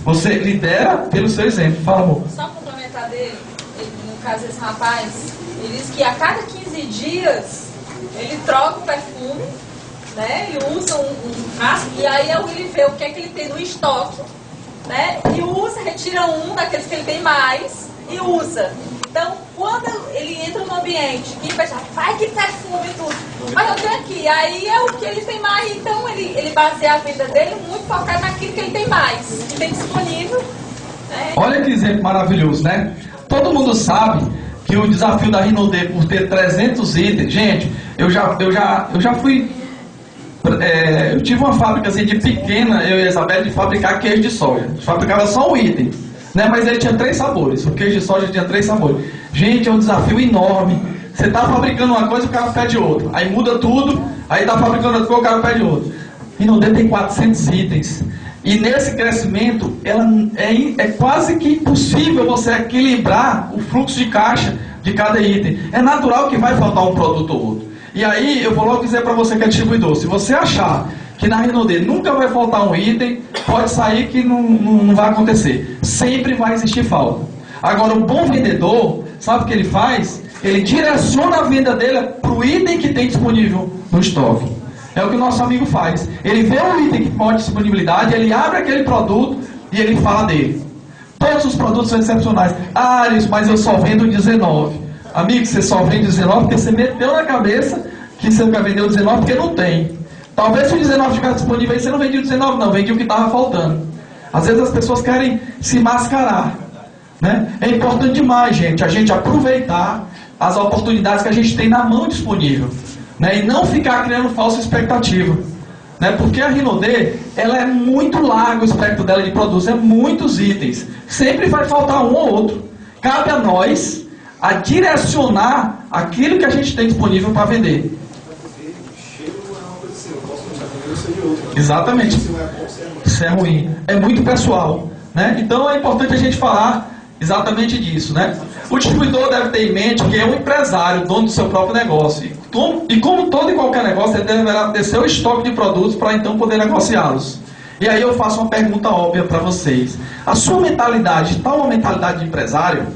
Você lidera pelo seu exemplo. Fala, amor. Só complementar dele, no caso desse rapaz, ele diz que a cada 15 dias ele troca o perfume, né? Ele usa um frasco e aí ele vê o que é que ele tem no estoque, né? E usa, retira um daqueles que ele tem mais e usa. Então, quando ele entra no ambiente, que pensa, vai que perfume e tudo, mas eu tenho aqui, aí é o que ele tem mais, então ele baseia a venda dele muito focado naquilo que ele tem mais, que tem disponível. Né? Olha que exemplo maravilhoso, né? Todo mundo sabe que o desafio da Rinode por ter 300 itens, gente, eu já fui... eu tive uma fábrica assim, de pequena, eu e a Isabela, de fabricar queijo de soja. Fabricava só um item, né? Mas ele tinha 3 sabores. O queijo de soja tinha 3 sabores. Gente, é um desafio enorme. Você está fabricando uma coisa, o cara pede outra. Aí muda tudo, aí está fabricando outra coisa, o cara pede outra. E no D tem 400 itens. E nesse crescimento, é quase que impossível você equilibrar o fluxo de caixa de cada item. É natural que vai faltar um produto ou outro. E aí, eu vou logo dizer para você que é distribuidor, se você achar que na Rinode nunca vai faltar um item, pode sair que não vai acontecer. Sempre vai existir falta. Agora, o bom vendedor, sabe o que ele faz? Ele direciona a venda dele para o item que tem disponível no estoque. É o que o nosso amigo faz. Ele vê o item que pode disponibilidade, ele abre aquele produto e ele fala dele. Todos os produtos são excepcionais. Ah, isso, mas eu só vendo 19. Amigo, você só vende 19 porque você meteu na cabeça que você vai vender o 19 porque não tem. Talvez se o 19 estiver disponível aí, você não vendia o 19 não, vendia o que estava faltando. Às vezes as pessoas querem se mascarar, né? É importante demais, gente, a gente aproveitar as oportunidades que a gente tem na mão disponível, né? E não ficar criando falsa expectativa, né? Porque a Rinode, ela é muito larga, o espectro dela de produtos, é muitos itens. Sempre vai faltar um ou outro. Cabe a nós a direcionar aquilo que a gente tem disponível para vender. Exatamente. Isso é ruim. É muito pessoal, né? Então é importante a gente falar exatamente disso, né? O distribuidor deve ter em mente que é um empresário, dono do seu próprio negócio. E como todo e qualquer negócio, ele deverá ter seu estoque de produtos para então poder negociá-los. E aí eu faço uma pergunta óbvia para vocês. A sua mentalidade está uma mentalidade de empresário?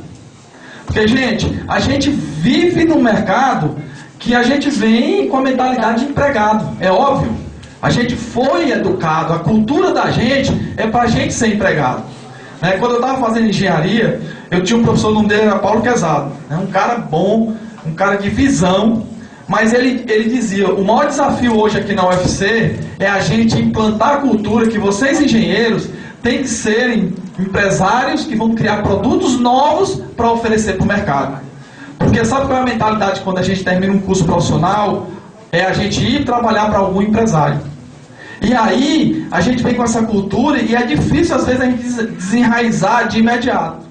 Porque, gente, a gente vive num mercado que a gente vem com a mentalidade de empregado. É óbvio. A gente foi educado, a cultura da gente é para a gente ser empregado. Quando eu estava fazendo engenharia, eu tinha um professor, o nome dele era Paulo Quezado. Um cara bom, um cara de visão, mas ele dizia, o maior desafio hoje aqui na UFC é a gente implantar a cultura que vocês engenheiros têm que serem empresários que vão criar produtos novos para oferecer para o mercado. Porque sabe qual é a mentalidade quando a gente termina um curso profissional? É a gente ir trabalhar para algum empresário. E aí, a gente vem com essa cultura e é difícil às vezes a gente desenraizar de imediato.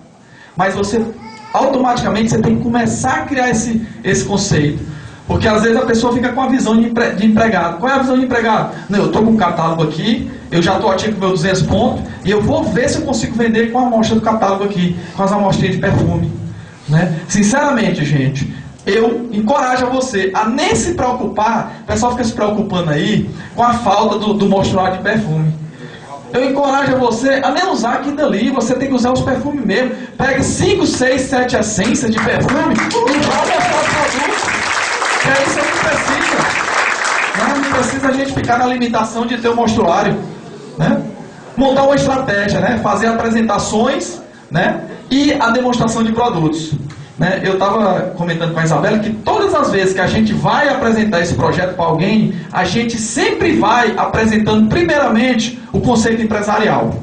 Mas você, automaticamente, você tem que começar a criar esse conceito. Porque às vezes a pessoa fica com a visão de empregado. Qual é a visão de empregado? Não, eu estou com um catálogo aqui, eu já estou ativo com meu 200 pontos, e eu vou ver se eu consigo vender com a amostra do catálogo aqui, com as amostrinhas de perfume. Sinceramente, gente, eu encorajo você a nem se preocupar. O pessoal fica se preocupando aí com a falta do mostruário de perfume. Eu encorajo você a nem usar aquilo ali. Você tem que usar os perfumes mesmo. Pegue 5, 6, 7 essências de perfume e vá mostrar o produto. Que aí você não precisa. Não precisa a gente ficar na limitação de ter o mostruário. Montar uma estratégia, fazer apresentações, e a demonstração de produtos. Eu estava comentando com a Isabela que todas as vezes que a gente vai apresentar esse projeto para alguém, a gente sempre vai apresentando primeiramente o conceito empresarial.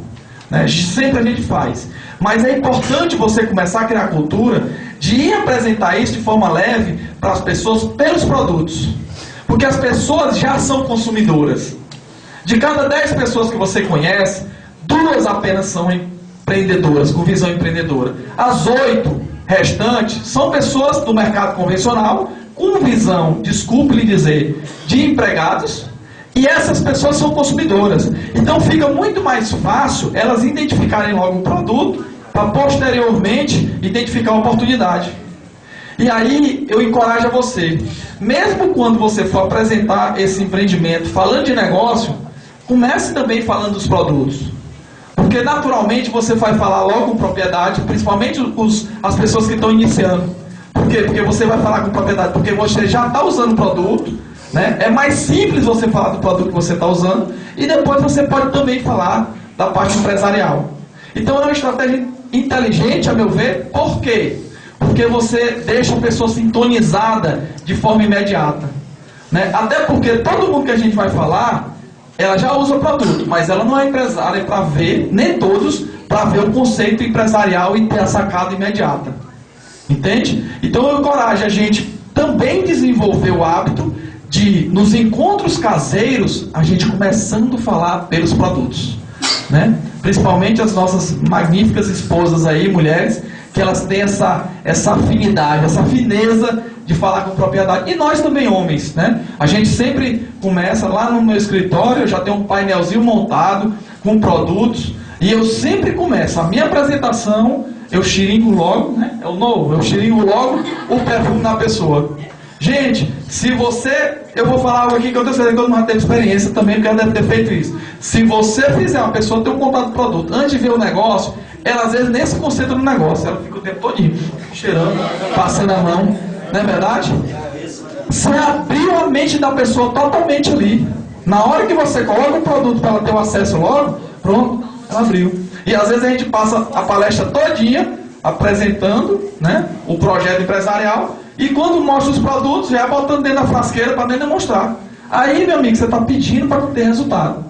Sempre a gente faz. Mas é importante você começar a criar a cultura de ir apresentar isso de forma leve para as pessoas pelos produtos. Porque as pessoas já são consumidoras. De cada 10 pessoas que você conhece, 2 apenas são empreendedoras, com visão empreendedora. As 8 restantes são pessoas do mercado convencional com visão, desculpe lhe dizer, de empregados, e essas pessoas são consumidoras. Então fica muito mais fácil elas identificarem logo um produto para posteriormente identificar a oportunidade. E aí eu encorajo a você, mesmo quando você for apresentar esse empreendimento falando de negócio, comece também falando dos produtos. Porque naturalmente você vai falar logo com propriedade, principalmente as pessoas que estão iniciando. Por quê? Porque você vai falar com propriedade, porque você já está usando o produto, É mais simples você falar do produto que você está usando, e depois você pode também falar da parte empresarial. Então é uma estratégia inteligente, a meu ver. Por quê? Porque você deixa a pessoa sintonizada de forma imediata. Até porque todo mundo que a gente vai falar, ela já usa o produto, mas ela não é empresária para ver, nem todos, para ver o conceito empresarial e ter a sacada imediata. Entende? Então eu encorajo a gente também desenvolver o hábito de, nos encontros caseiros, a gente começando a falar pelos produtos. Principalmente as nossas magníficas esposas aí, mulheres, que elas têm essa afinidade, essa fineza de falar com propriedade. E nós também, homens, A gente sempre começa lá no meu escritório, eu já tenho um painelzinho montado com produtos, e eu sempre começo a minha apresentação, eu xiringo logo, é o novo, eu xiringo logo o perfume na pessoa. Gente, se você, eu vou falar algo aqui que eu tenho certeza que todo mundo já teve experiência também, porque ela deve ter feito isso. Se você fizer uma pessoa ter um contato do produto, antes de ver o negócio, ela às vezes nem se concentra no negócio, ela fica o tempo todo cheirando, passando a mão, não é verdade? Você abriu a mente da pessoa totalmente ali. Na hora que você coloca o produto para ela ter o acesso logo, pronto, ela abriu. E às vezes a gente passa a palestra todinha apresentando, né, o projeto empresarial, e quando mostra os produtos, já é botando dentro da frasqueira para nem demonstrar. Aí, meu amigo, você está pedindo para não ter resultado.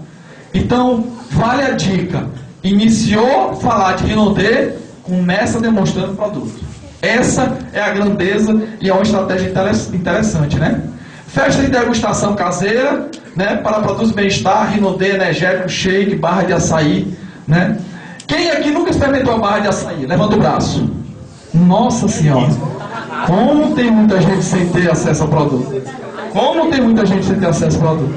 Então, vale a dica. Iniciou falar de Rinodê, começa demonstrando o produto. Essa é a grandeza e é uma estratégia interessante, né? Festa de degustação caseira, né, para produtos bem-estar, Rinodê, energético, shake, barra de açaí, né? Quem aqui nunca experimentou a barra de açaí? Levanta o braço. Nossa Senhora! Como tem muita gente sem ter acesso ao produto? Como tem muita gente sem ter acesso ao produto?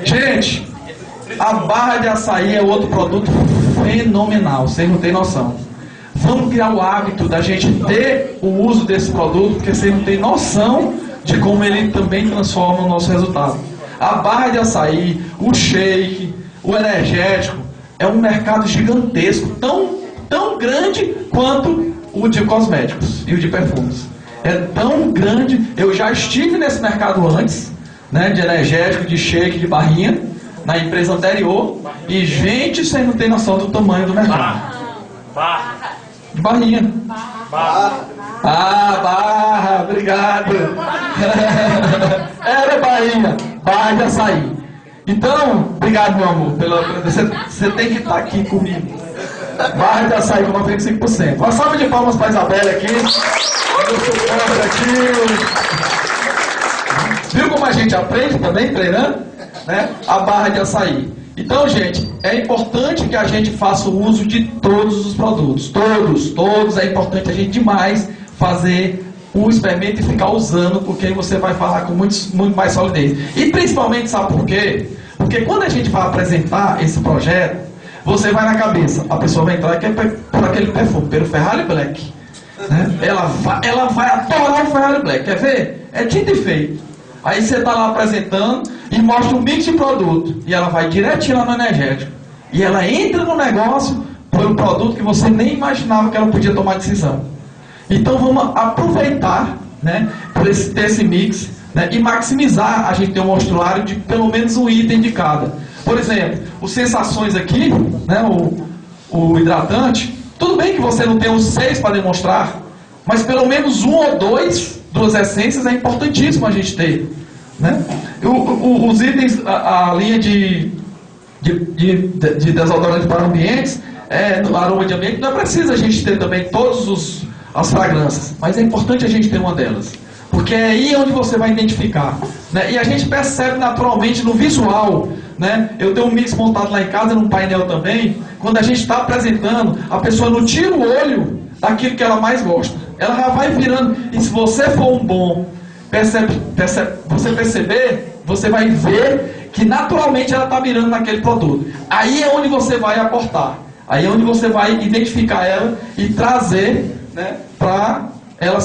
Gente, a barra de açaí é outro produto fenomenal, vocês não têm noção. Vamos criar o hábito da gente ter o uso desse produto, porque vocês não têm noção de como ele também transforma o nosso resultado. A barra de açaí, o shake, o energético, é um mercado gigantesco, tão grande quanto o de cosméticos e o de perfumes. É tão grande, eu já estive nesse mercado antes, né, de energético, de shake, de barrinha, na empresa anterior, e gente, vocês não tem noção do tamanho do mercado. De barrinha. Barra, obrigado. Era barrinha, barra de açaí. Então, obrigado, meu amor, você tem que estar aqui comigo. Barra de açaí com 95%. Uma salva de palmas para a Isabela aqui. Viu como a gente aprende também, treinando? Né? A barra de açaí. Então, gente, é importante que a gente faça o uso de todos os produtos. Todos. É importante a gente demais fazer o experimento e ficar usando, porque aí você vai falar com muito mais solidez. E principalmente, sabe por quê? Porque quando a gente vai apresentar esse projeto, você vai na cabeça, a pessoa vai entrar por aquele perfume, pelo Ferrari Black. Né? Ela vai adorar o Ferrari Black. Quer ver? É dito e feito. Aí você está lá apresentando e mostra um mix de produto. E ela vai direitinho lá no energético. E ela entra no negócio por um produto que você nem imaginava que ela podia tomar decisão. Então vamos aproveitar, né, por ter esse mix, né, e maximizar a gente ter um mostruário de pelo menos um item de cada. Por exemplo, os sensações aqui, né, o hidratante, tudo bem que você não tem os 6 para demonstrar, mas pelo menos um ou duas essências é importantíssimo a gente ter. Né? Os itens, a linha de desodorante para ambientes, no aroma de ambiente, não é preciso a gente ter também todas as fragrâncias, mas é importante a gente ter uma delas. Porque é aí onde você vai identificar. Né? E a gente percebe naturalmente no visual. Né? Eu tenho um mix montado lá em casa, num painel também. Quando a gente está apresentando, a pessoa não tira o olho daquilo que ela mais gosta. Ela já vai virando. E se você for um bom, você perceber, você vai ver que naturalmente ela está mirando naquele produto. Aí é onde você vai aportar. Aí é onde você vai identificar ela e trazer, né, para ela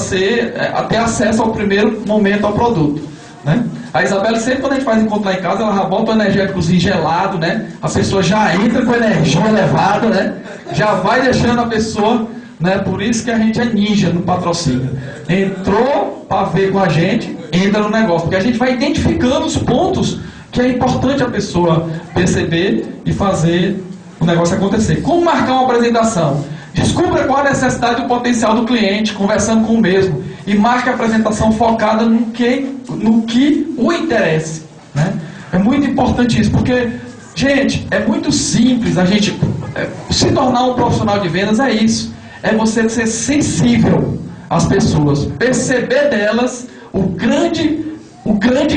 ter acesso ao primeiro momento ao produto. Né? A Isabela, sempre quando a gente faz encontro lá em casa, ela já bota o energéticozinho gelado, né? A pessoa já entra com energia elevada, né? Já vai deixando a pessoa, né? Por isso que a gente é ninja no patrocínio. Entrou para ver com a gente, entra no negócio, porque a gente vai identificando os pontos que é importante a pessoa perceber e fazer o negócio acontecer. Como marcar uma apresentação? Descubra qual a necessidade e o potencial do cliente, conversando com o mesmo. E marque a apresentação focada no que o interessa. Né? É muito importante isso, porque, gente, é muito simples a gente se tornar um profissional de vendas, é isso. É você ser sensível às pessoas, perceber delas o grande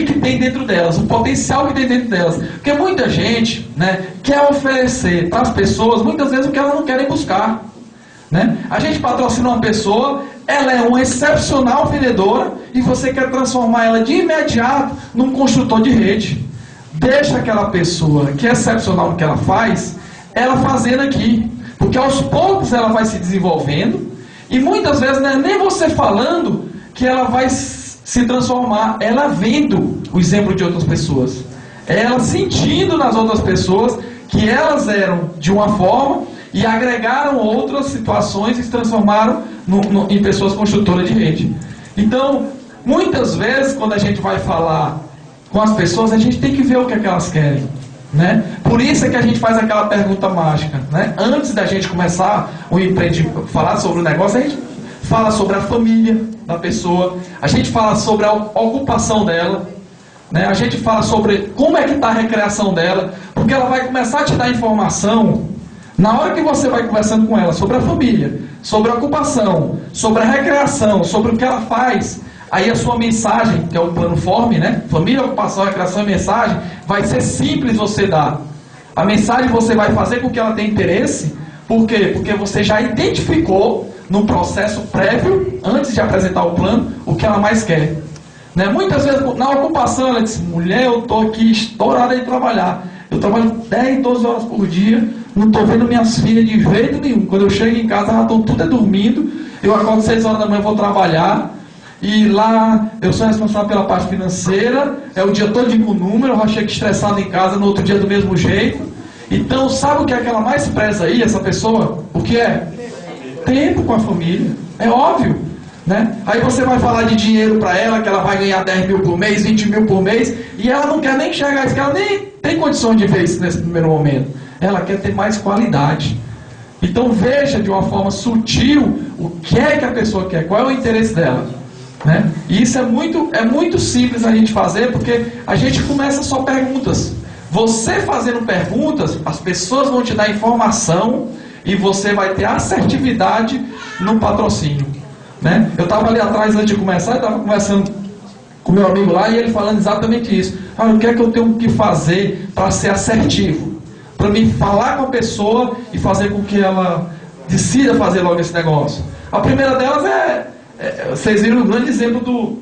que tem dentro delas, o potencial que tem dentro delas. Porque muita gente, né, quer oferecer para as pessoas, muitas vezes, o que elas não querem buscar. Né? A gente patrocina uma pessoa, ela é uma excepcional vendedora e você quer transformar ela de imediato num construtor de rede. Deixa aquela pessoa que é excepcional no que ela faz, ela fazendo aqui, porque aos poucos ela vai se desenvolvendo e muitas vezes não é nem você falando que ela vai se transformar, ela vendo o exemplo de outras pessoas, ela sentindo nas outras pessoas que elas eram de uma forma e agregaram outras situações e se transformaram em pessoas construtoras de rede. Então, Muitas vezes, quando a gente vai falar com as pessoas, a gente tem que ver o que é que elas querem, né? Por isso é que a gente faz aquela pergunta mágica, né? Antes da gente começar o empreendimento, falar sobre o negócio, a gente fala sobre a família da pessoa, a gente fala sobre a ocupação dela, né? A gente fala sobre como é que está a recreação dela, porque ela vai começar a te dar informação na hora que você vai conversando com ela sobre a família, sobre a ocupação, sobre a recreação, sobre o que ela faz. Aí a sua mensagem, que é o plano FORM, né? Família, ocupação, recreação e mensagem, vai ser simples você dar. A mensagem você vai fazer com que ela tenha interesse. Por quê? Porque você já identificou no processo prévio, antes de apresentar o plano, o que ela mais quer. Né? Muitas vezes, na ocupação, ela diz, mulher, eu estou aqui estourada de trabalhar. Eu trabalho 10, 12 horas por dia, não estou vendo minhas filhas de jeito nenhum. Quando eu chego em casa, elas estão tudo dormindo. Eu acordo 6 horas da manhã, vou trabalhar. E lá eu sou responsável pela parte financeira, é o dia todo com número, eu já chego estressado em casa, no outro dia do mesmo jeito. Então, sabe o que é que ela mais preza aí, essa pessoa? O que é? Tempo com a família, é óbvio, né? Aí você vai falar de dinheiro para ela, que ela vai ganhar 10 mil por mês, 20 mil por mês, e ela não quer nem enxergar isso, que ela nem tem condições de ver isso nesse primeiro momento. Ela quer ter mais qualidade. Então veja de uma forma sutil o que é que a pessoa quer, qual é o interesse dela. Né? E isso é muito simples a gente fazer, porque a gente começa só perguntas. Você fazendo perguntas, as pessoas vão te dar informação e você vai ter assertividade no patrocínio, né? Eu estava ali atrás, antes de começar, eu estava conversando com meu amigo lá e ele falando exatamente isso. O que é que eu tenho que fazer para ser assertivo? Para mim falar com a pessoa e fazer com que ela decida fazer logo esse negócio. A primeira delas vocês viram o grande exemplo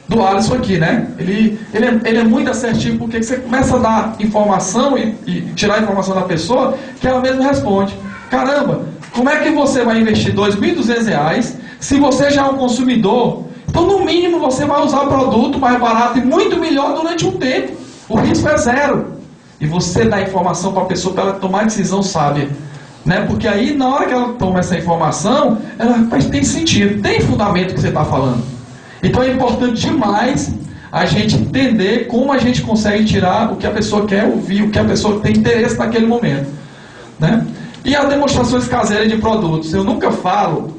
do Alisson aqui, né? Ele é muito assertivo, porque você começa a dar informação e tirar a informação da pessoa, que ela mesma responde. Caramba, como é que você vai investir R$2.200 se você já é um consumidor? Então, no mínimo, você vai usar o produto mais barato e muito melhor durante um tempo. O risco é zero. E você dá informação para a pessoa para ela tomar decisão sábia. Né? Porque aí, na hora que ela toma essa informação, ela tem sentido, tem fundamento que você está falando. Então é importante demais a gente entender como a gente consegue tirar o que a pessoa quer ouvir, o que a pessoa tem interesse naquele momento. Né? E as demonstrações caseiras de produtos. Eu nunca falo,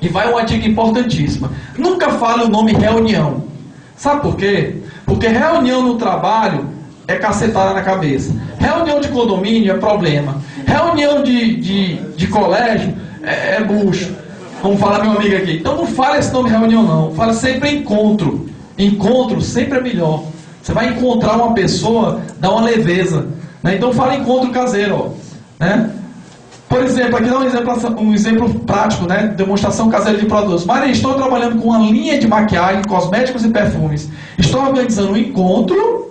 e vai uma dica importantíssima, nunca fale o nome reunião. Sabe por quê? Porque reunião no trabalho é cacetada na cabeça. Reunião de condomínio é problema. Reunião de colégio é bucho. Como fala meu amigo aqui. Então não fale esse nome reunião não. Fala sempre encontro. Encontro sempre é melhor. Você vai encontrar uma pessoa, dá uma leveza. Né? Então fala encontro caseiro. Ó, né? Por exemplo, aqui dá um exemplo prático, né? Demonstração caseira de produtos. Maria, estou trabalhando com uma linha de maquiagem, cosméticos e perfumes. Estou organizando um encontro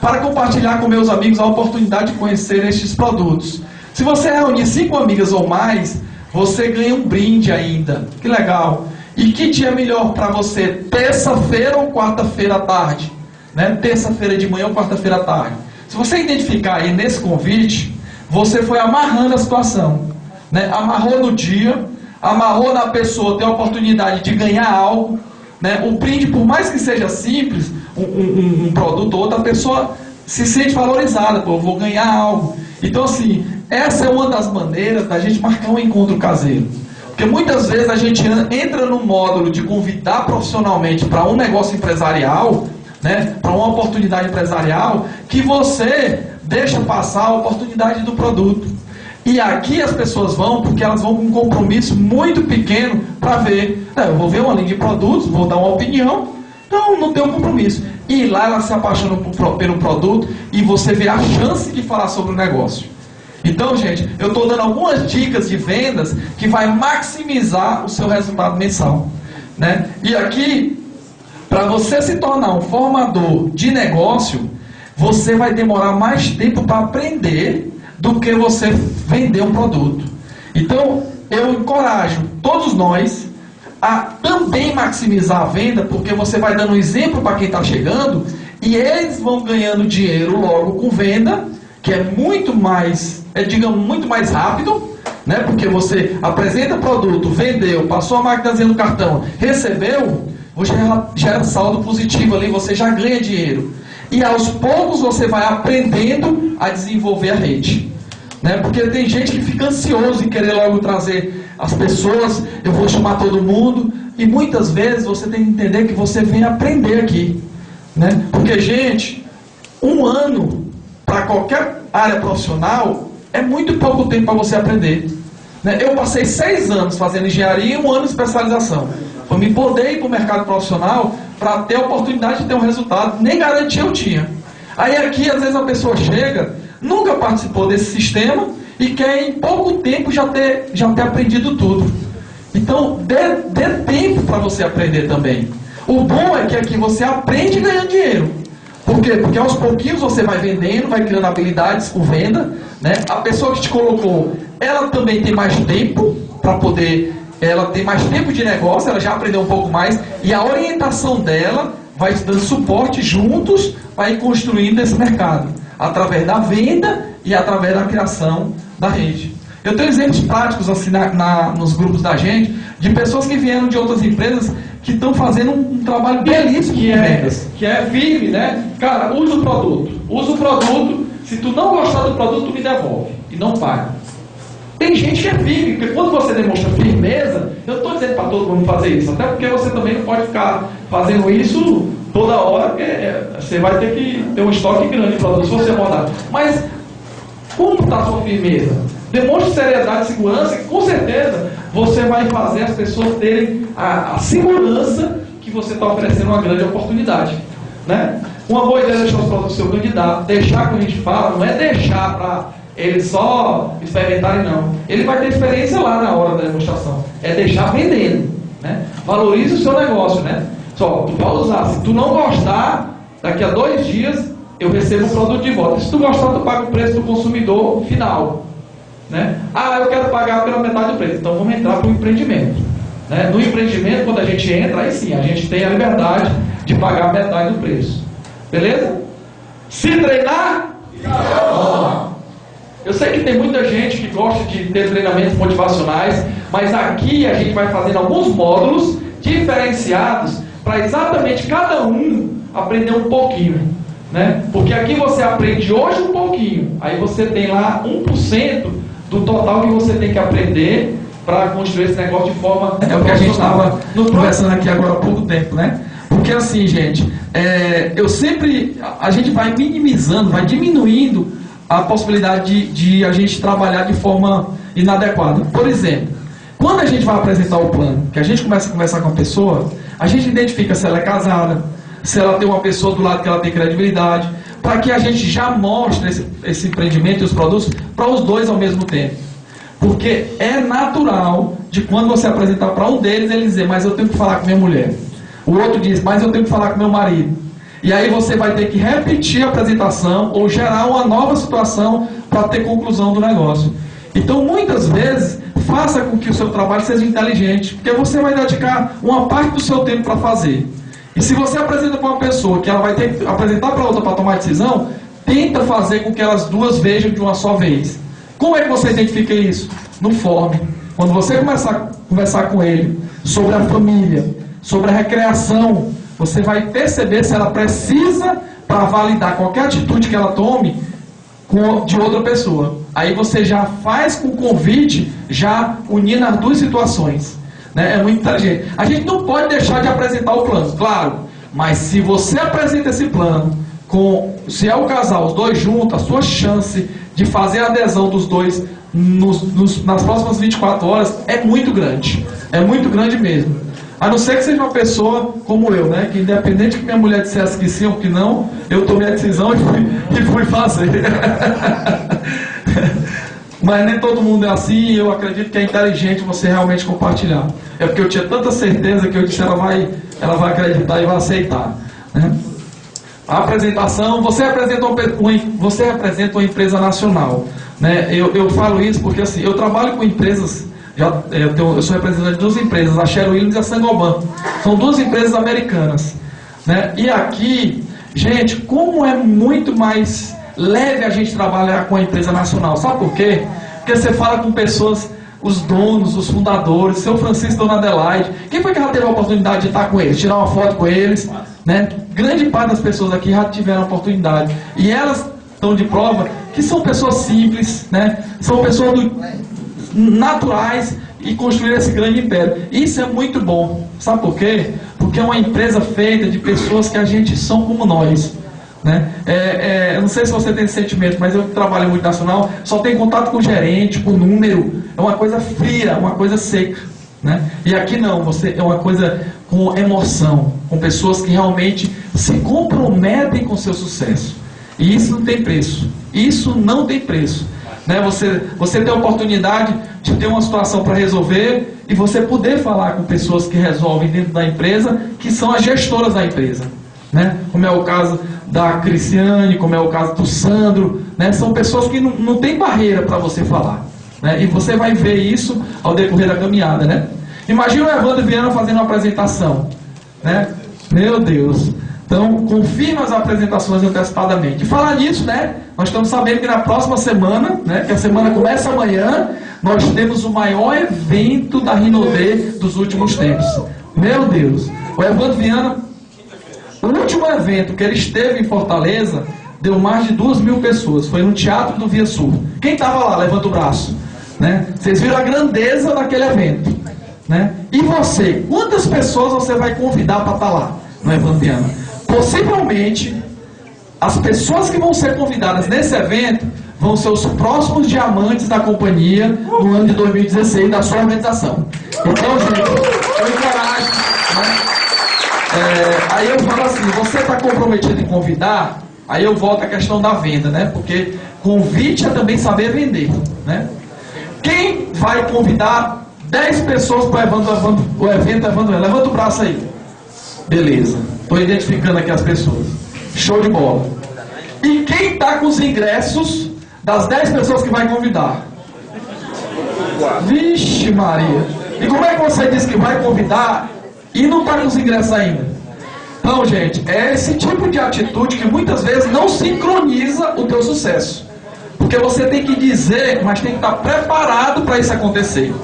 para compartilhar com meus amigos a oportunidade de conhecer estes produtos. Se você reunir 5 amigas ou mais, você ganha um brinde ainda. Que legal. E que dia é melhor para você? Terça-feira ou quarta-feira à tarde? Né? Terça-feira de manhã ou quarta-feira à tarde? Se você identificar aí nesse convite, você foi amarrando a situação. Né? Amarrou no dia, amarrou na pessoa ter a oportunidade de ganhar algo. Né? O brinde, por mais que seja simples, um produto ou outro, a pessoa se sente valorizada. Pô, eu vou ganhar algo. Então, assim, essa é uma das maneiras da gente marcar um encontro caseiro. Porque muitas vezes a gente entra no módulo de convidar profissionalmente para um negócio empresarial, né, para uma oportunidade empresarial, que você deixa passar a oportunidade do produto. E aqui as pessoas vão porque elas vão com um compromisso muito pequeno para ver. Eu vou ver uma linha de produtos, vou dar uma opinião, então não tem um compromisso. E lá elas se apaixonam pelo produto e você vê a chance de falar sobre o negócio. Então, gente, eu estou dando algumas dicas de vendas que vai maximizar o seu resultado mensal. Né? E aqui, para você se tornar um formador de negócio, você vai demorar mais tempo para aprender do que você vender um produto. Então, eu encorajo todos nós a também maximizar a venda, porque você vai dando um exemplo para quem está chegando e eles vão ganhando dinheiro logo com venda, que é muito mais, digamos, muito mais rápido, né? Porque você apresenta o produto, vendeu, passou a maquinazinha no cartão, recebeu, você gera saldo positivo ali, você já ganha dinheiro. E aos poucos você vai aprendendo a desenvolver a rede. Né? Porque tem gente que fica ansioso em querer logo trazer as pessoas, eu vou chamar todo mundo, e muitas vezes você tem que entender que você vem aprender aqui. Né? Porque, gente, 1 ano para qualquer área profissional é muito pouco tempo para você aprender. Né? Eu passei 6 anos fazendo engenharia e 1 ano de especialização. Eu me podei para o mercado profissional para ter a oportunidade de ter um resultado, nem garantia eu tinha. Aí aqui, às vezes, a pessoa chega, nunca participou desse sistema e quer em pouco tempo já ter aprendido tudo. Então, dê tempo para você aprender também. O bom é que aqui você aprende ganhando dinheiro. Por quê? Porque aos pouquinhos você vai vendendo, vai criando habilidades com venda. Né? A pessoa que te colocou, ela também tem mais tempo para poder... Ela tem mais tempo de negócio, ela já aprendeu um pouco mais. E a orientação dela vai te dando suporte juntos, vai construindo esse mercado. Através da venda e através da criação da rede. Eu tenho exemplos práticos assim nos grupos da gente, de pessoas que vieram de outras empresas que estão fazendo um trabalho belíssimo que é firme, né? Cara, usa o produto, se tu não gostar do produto, tu me devolve e não paga. Tem gente que é firme, porque quando você demonstra firmeza, eu não estou dizendo para todo mundo fazer isso, até porque você também não pode ficar fazendo isso toda hora, porque você vai ter que ter um estoque grande de produtos se você rodar. Mas como está a sua firmeza? Demonstre seriedade e segurança, que com certeza você vai fazer as pessoas terem a segurança que você está oferecendo uma grande oportunidade. Né? Uma boa ideia é deixar os produtos do seu candidato, deixar que a gente fala, não é deixar para eles só experimentarem, não. Ele vai ter experiência lá na hora da demonstração. É deixar vendendo. Né? Valorize o seu negócio. Né? Só, tu pode usar. Se tu não gostar, daqui a 2 dias eu recebo o produto de volta. Se tu gostar, tu paga o preço do consumidor final. Né? Ah, eu quero pagar pela metade do preço. Então vamos entrar para o empreendimento. Né? No empreendimento, quando a gente entra, aí sim, a gente tem a liberdade de pagar metade do preço. Beleza? Se treinar, eu sei que tem muita gente que gosta de ter treinamentos motivacionais, mas aqui a gente vai fazendo alguns módulos diferenciados para exatamente cada um aprender um pouquinho. Né? Porque aqui você aprende hoje um pouquinho, aí você tem lá 1% do total que você tem que aprender para construir esse negócio de forma... É o que a gente estava conversando aqui agora há pouco tempo, né? Porque assim, gente, a gente vai minimizando, vai diminuindo a possibilidade de a gente trabalhar de forma inadequada. Por exemplo, quando a gente vai apresentar o plano, que a gente começa a conversar com a pessoa, a gente identifica se ela é casada, se ela tem uma pessoa do lado que ela tem credibilidade, para que a gente já mostre esse empreendimento e os produtos para os dois ao mesmo tempo. Porque é natural de quando você apresentar para um deles, ele dizer, mas eu tenho que falar com minha mulher. O outro diz, mas eu tenho que falar com meu marido. E aí você vai ter que repetir a apresentação ou gerar uma nova situação para ter conclusão do negócio. Então, muitas vezes, faça com que o seu trabalho seja inteligente, porque você vai dedicar uma parte do seu tempo para fazer. E se você apresenta para uma pessoa que ela vai ter que apresentar para outra para tomar decisão, tenta fazer com que elas duas vejam de uma só vez. Como é que você identifica isso? No form. Quando você começar a conversar com ele sobre a família, sobre a recreação, você vai perceber se ela precisa para validar qualquer atitude que ela tome de outra pessoa. Aí você já faz com o convite, já unindo as duas situações. Né? É muito inteligente. A gente não pode deixar de apresentar o plano, claro. Mas se você apresenta esse plano, se é o casal, os dois juntos, a sua chance de fazer a adesão dos dois nas próximas 24 horas é muito grande. É muito grande mesmo. A não ser que seja uma pessoa como eu, né? Que independente que minha mulher dissesse que sim ou que não, eu tomei a decisão e fui fazer. Mas nem todo mundo é assim, e eu acredito que é inteligente você realmente compartilhar. É porque eu tinha tanta certeza que eu disse, ela vai acreditar e vai aceitar. Né? A apresentação, você representa uma empresa nacional. Né? Eu falo isso porque assim, eu trabalho com empresas, eu sou representante de 2 empresas, a Sherwin Williams e a Saint-Gobain. São 2 empresas americanas. Né? E aqui, gente, como é muito mais leve a gente trabalhar com a empresa nacional. Sabe por quê? Porque você fala com pessoas os donos, os fundadores, seu Francisco e Dona Adelaide. Quem foi que já teve a oportunidade de estar com eles, tirar uma foto com eles, né? Grande parte das pessoas aqui já tiveram a oportunidade. E elas estão de prova que são pessoas simples, né? São pessoas naturais e construíram esse grande império. Isso é muito bom. Sabe por quê? Porque é uma empresa feita de pessoas que a gente são como nós. Né? Eu não sei se você tem esse sentimento, mas eu trabalho em multinacional, só tenho contato com o gerente, com o número, é uma coisa fria, uma coisa seca, né? E aqui não, é uma coisa com emoção, com pessoas que realmente se comprometem com o seu sucesso, e isso não tem preço, isso não tem preço, né? Você tem a oportunidade de ter uma situação para resolver, e você poder falar com pessoas que resolvem dentro da empresa, que são as gestoras da empresa, né? Como é o caso da Cristiane, como é o caso do Sandro, né? São pessoas que não tem barreira para você falar, né? E você vai ver isso ao decorrer da caminhada, né? Imagina o Evandro Viana fazendo uma apresentação, né? Meu Deus! Então, confirma as apresentações antecipadamente. E falar nisso, né? Nós estamos sabendo que na próxima semana, né? Que a semana começa amanhã, nós temos o maior evento da Rinode dos últimos tempos. Meu Deus! O Evandro Viana, o último evento que ele esteve em Fortaleza, deu mais de 2.000 pessoas. Foi no Teatro do Via Sul. Quem estava lá? Levanta o braço. Né? Vocês viram a grandeza daquele evento. Né? E você? Quantas pessoas você vai convidar para estar lá no Evandro Viana? Possivelmente, as pessoas que vão ser convidadas nesse evento vão ser os próximos diamantes da companhia no ano de 2016, da sua organização. Então, gente, eu encorajo, né? Aí eu falo assim, você está comprometido em convidar, aí eu volto à questão da venda, né? Porque convite é também saber vender, né? Quem vai convidar 10 pessoas para o evento Evandro? Levanta o braço aí. Beleza, estou identificando aqui as pessoas. Show de bola. E quem está com os ingressos das 10 pessoas que vai convidar? Vixe Maria. E como é que você diz que vai convidar e não está com os ingressos ainda? Então, gente, é esse tipo de atitude que muitas vezes não sincroniza o teu sucesso. Porque você tem que dizer, mas tem que estar preparado para isso acontecer.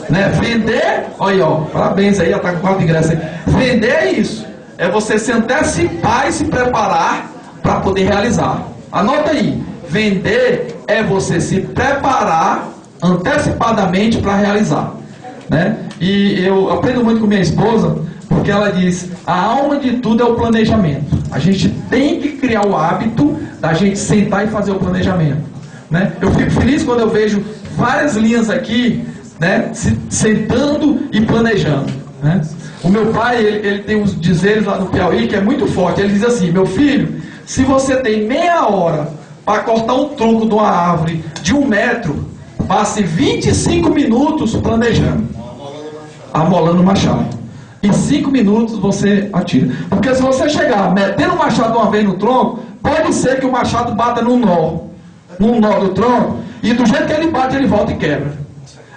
Né? Vender, olha aí, ó, parabéns aí, já está com 4 ingressos aí. Vender é isso. É você se antecipar e se preparar para poder realizar. Anota aí. Vender é você se preparar antecipadamente para realizar. Né? E eu aprendo muito com minha esposa, porque ela diz, a alma de tudo é o planejamento. A gente tem que criar o hábito da gente sentar e fazer o planejamento. Né? Eu fico feliz quando eu vejo várias linhas aqui, né, sentando e planejando. Né? O meu pai, ele tem uns dizeres lá no Piauí que é muito forte. Ele diz assim, meu filho, se você tem meia hora para cortar um tronco de uma árvore de 1 metro, passe 25 minutos planejando, amolando o machado. Em 5 minutos você atira. Porque se você chegar metendo o machado uma vez no tronco, pode ser que o machado bata num nó do tronco, e do jeito que ele bate, ele volta e quebra.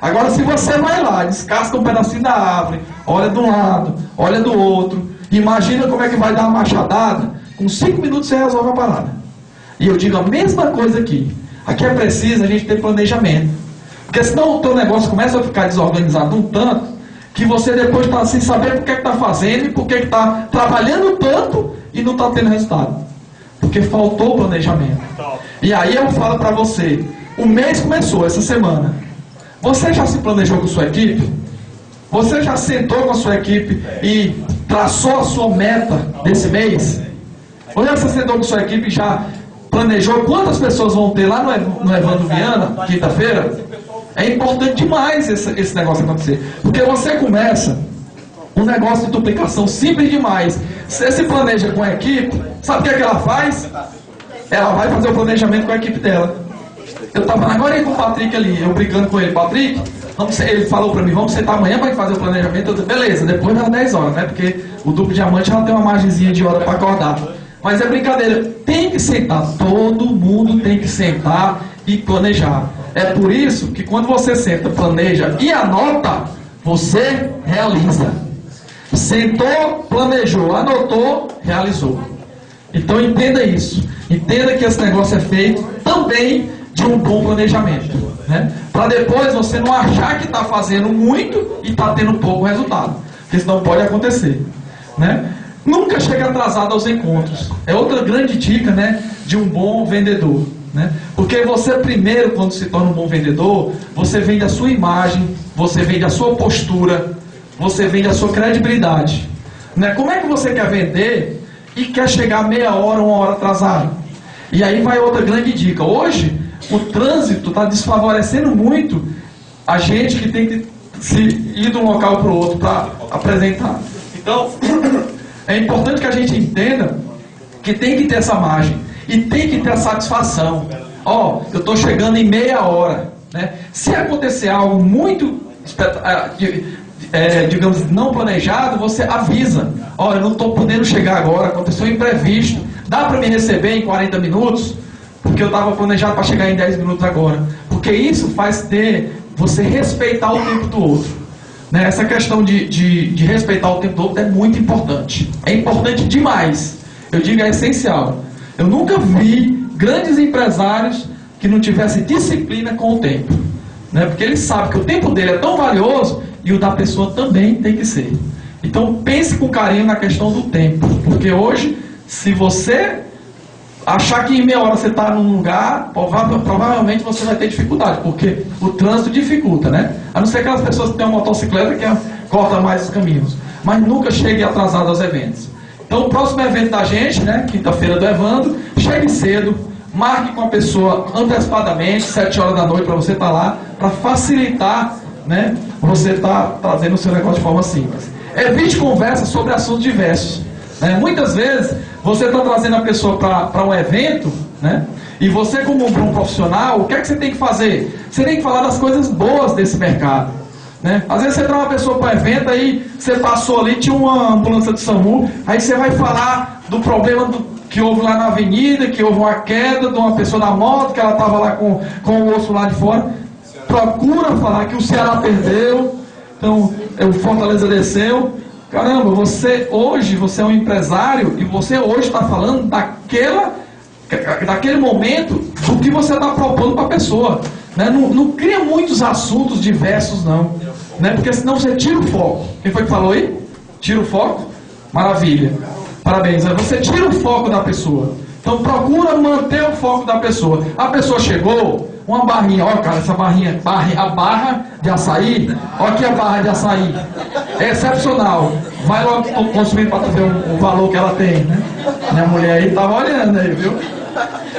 Agora, se você vai lá, descasca um pedacinho da árvore, olha de um lado, olha do outro, imagina como é que vai dar uma machadada, com 5 minutos você resolve a parada. E eu digo a mesma coisa aqui. Aqui é preciso a gente ter planejamento. Porque senão o teu negócio começa a ficar desorganizado um tanto, que você depois está sem saber por que está fazendo e por que está trabalhando tanto e não está tendo resultado. Porque faltou planejamento. E aí eu falo para você, o mês começou essa semana. Você já se planejou com sua equipe? Você já sentou com a sua equipe e traçou a sua meta desse mês? Ou já você sentou com a sua equipe e já planejou quantas pessoas vão ter lá no Evandro Viana, quinta-feira? É importante demais esse negócio acontecer. Porque você começa um negócio de duplicação simples demais. Você se planeja com a equipe, sabe o que é que ela faz? Ela vai fazer o planejamento com a equipe dela. Eu estava agora aí com o Patrick ali, eu brincando com ele, Patrick, ele falou para mim, vamos sentar amanhã para fazer o planejamento. Eu disse, beleza, depois das 10 horas, né? Porque o duplo diamante já tem uma margenzinha de hora para acordar. Mas é brincadeira, tem que sentar, todo mundo tem que sentar e planejar. É por isso que quando você senta, planeja e anota, você realiza. Sentou, planejou, anotou, realizou. Então entenda isso. Entenda que esse negócio é feito também de um bom planejamento, né? Para depois você não achar que está fazendo muito e está tendo pouco resultado, porque senão pode acontecer, né? Nunca chegue atrasado aos encontros. É outra grande dica, né, de um bom vendedor, né? Porque você primeiro, quando se torna um bom vendedor, você vende a sua imagem, você vende a sua postura, você vende a sua credibilidade, né? Como é que você quer vender e quer chegar meia hora, uma hora atrasado? E aí vai outra grande dica. Hoje, o trânsito está desfavorecendo muito a gente que tem que se ir de um local para o outro para apresentar. Então, é importante que a gente entenda que tem que ter essa margem e tem que ter a satisfação. Ó, eu estou chegando em meia hora, né? Se acontecer algo muito, digamos, não planejado, você avisa. Ó, eu não estou podendo chegar agora, aconteceu um imprevisto. Dá para me receber em 40 minutos? Porque eu estava planejado para chegar em 10 minutos agora. Porque isso faz você respeitar o tempo do outro, né? Essa questão de respeitar o tempo do outro é muito importante. É importante demais. Eu digo, é essencial. Eu nunca vi grandes empresários que não tivessem disciplina com o tempo, né? Porque ele sabe que o tempo dele é tão valioso e o da pessoa também tem que ser. Então pense com carinho na questão do tempo. Porque hoje, se você achar que em meia hora você está num lugar, provavelmente você vai ter dificuldade, porque o trânsito dificulta, né? A não ser aquelas pessoas que têm uma motocicleta que corta mais os caminhos. Mas nunca chegue atrasado aos eventos. Então o próximo evento da gente, né, quinta-feira do Evandro, chegue cedo, marque com a pessoa antecipadamente, 7 horas da noite, para você estar lá, para facilitar, né, você estar trazendo o seu negócio de forma simples. Evite conversas sobre assuntos diversos, né? Muitas vezes você está trazendo a pessoa para um evento, né? E você, como um bom profissional, o que é que você tem que fazer? Você tem que falar das coisas boas desse mercado, né? Às vezes você traz uma pessoa para um evento, aí você passou ali, tinha uma ambulância de SAMU, aí você vai falar do problema que houve lá na avenida, que houve uma queda de uma pessoa na moto, que ela estava lá com o osso lá de fora. Procura falar que o Ceará perdeu, então o Fortaleza desceu. Caramba, você é um empresário e você hoje está falando daquele momento do que você está propondo para a pessoa, né? Não cria muitos assuntos diversos não, né? Porque senão você tira o foco. Quem foi que falou aí? Tira o foco? Maravilha, parabéns. Você tira o foco da pessoa. Então procura manter o foco da pessoa. A pessoa chegou, uma barrinha, olha cara, essa barrinha, a barra de açaí, olha aqui a barra de açaí, é excepcional. Vai logo consumir para tu ver o valor que ela tem, né? Minha mulher aí estava olhando aí, viu?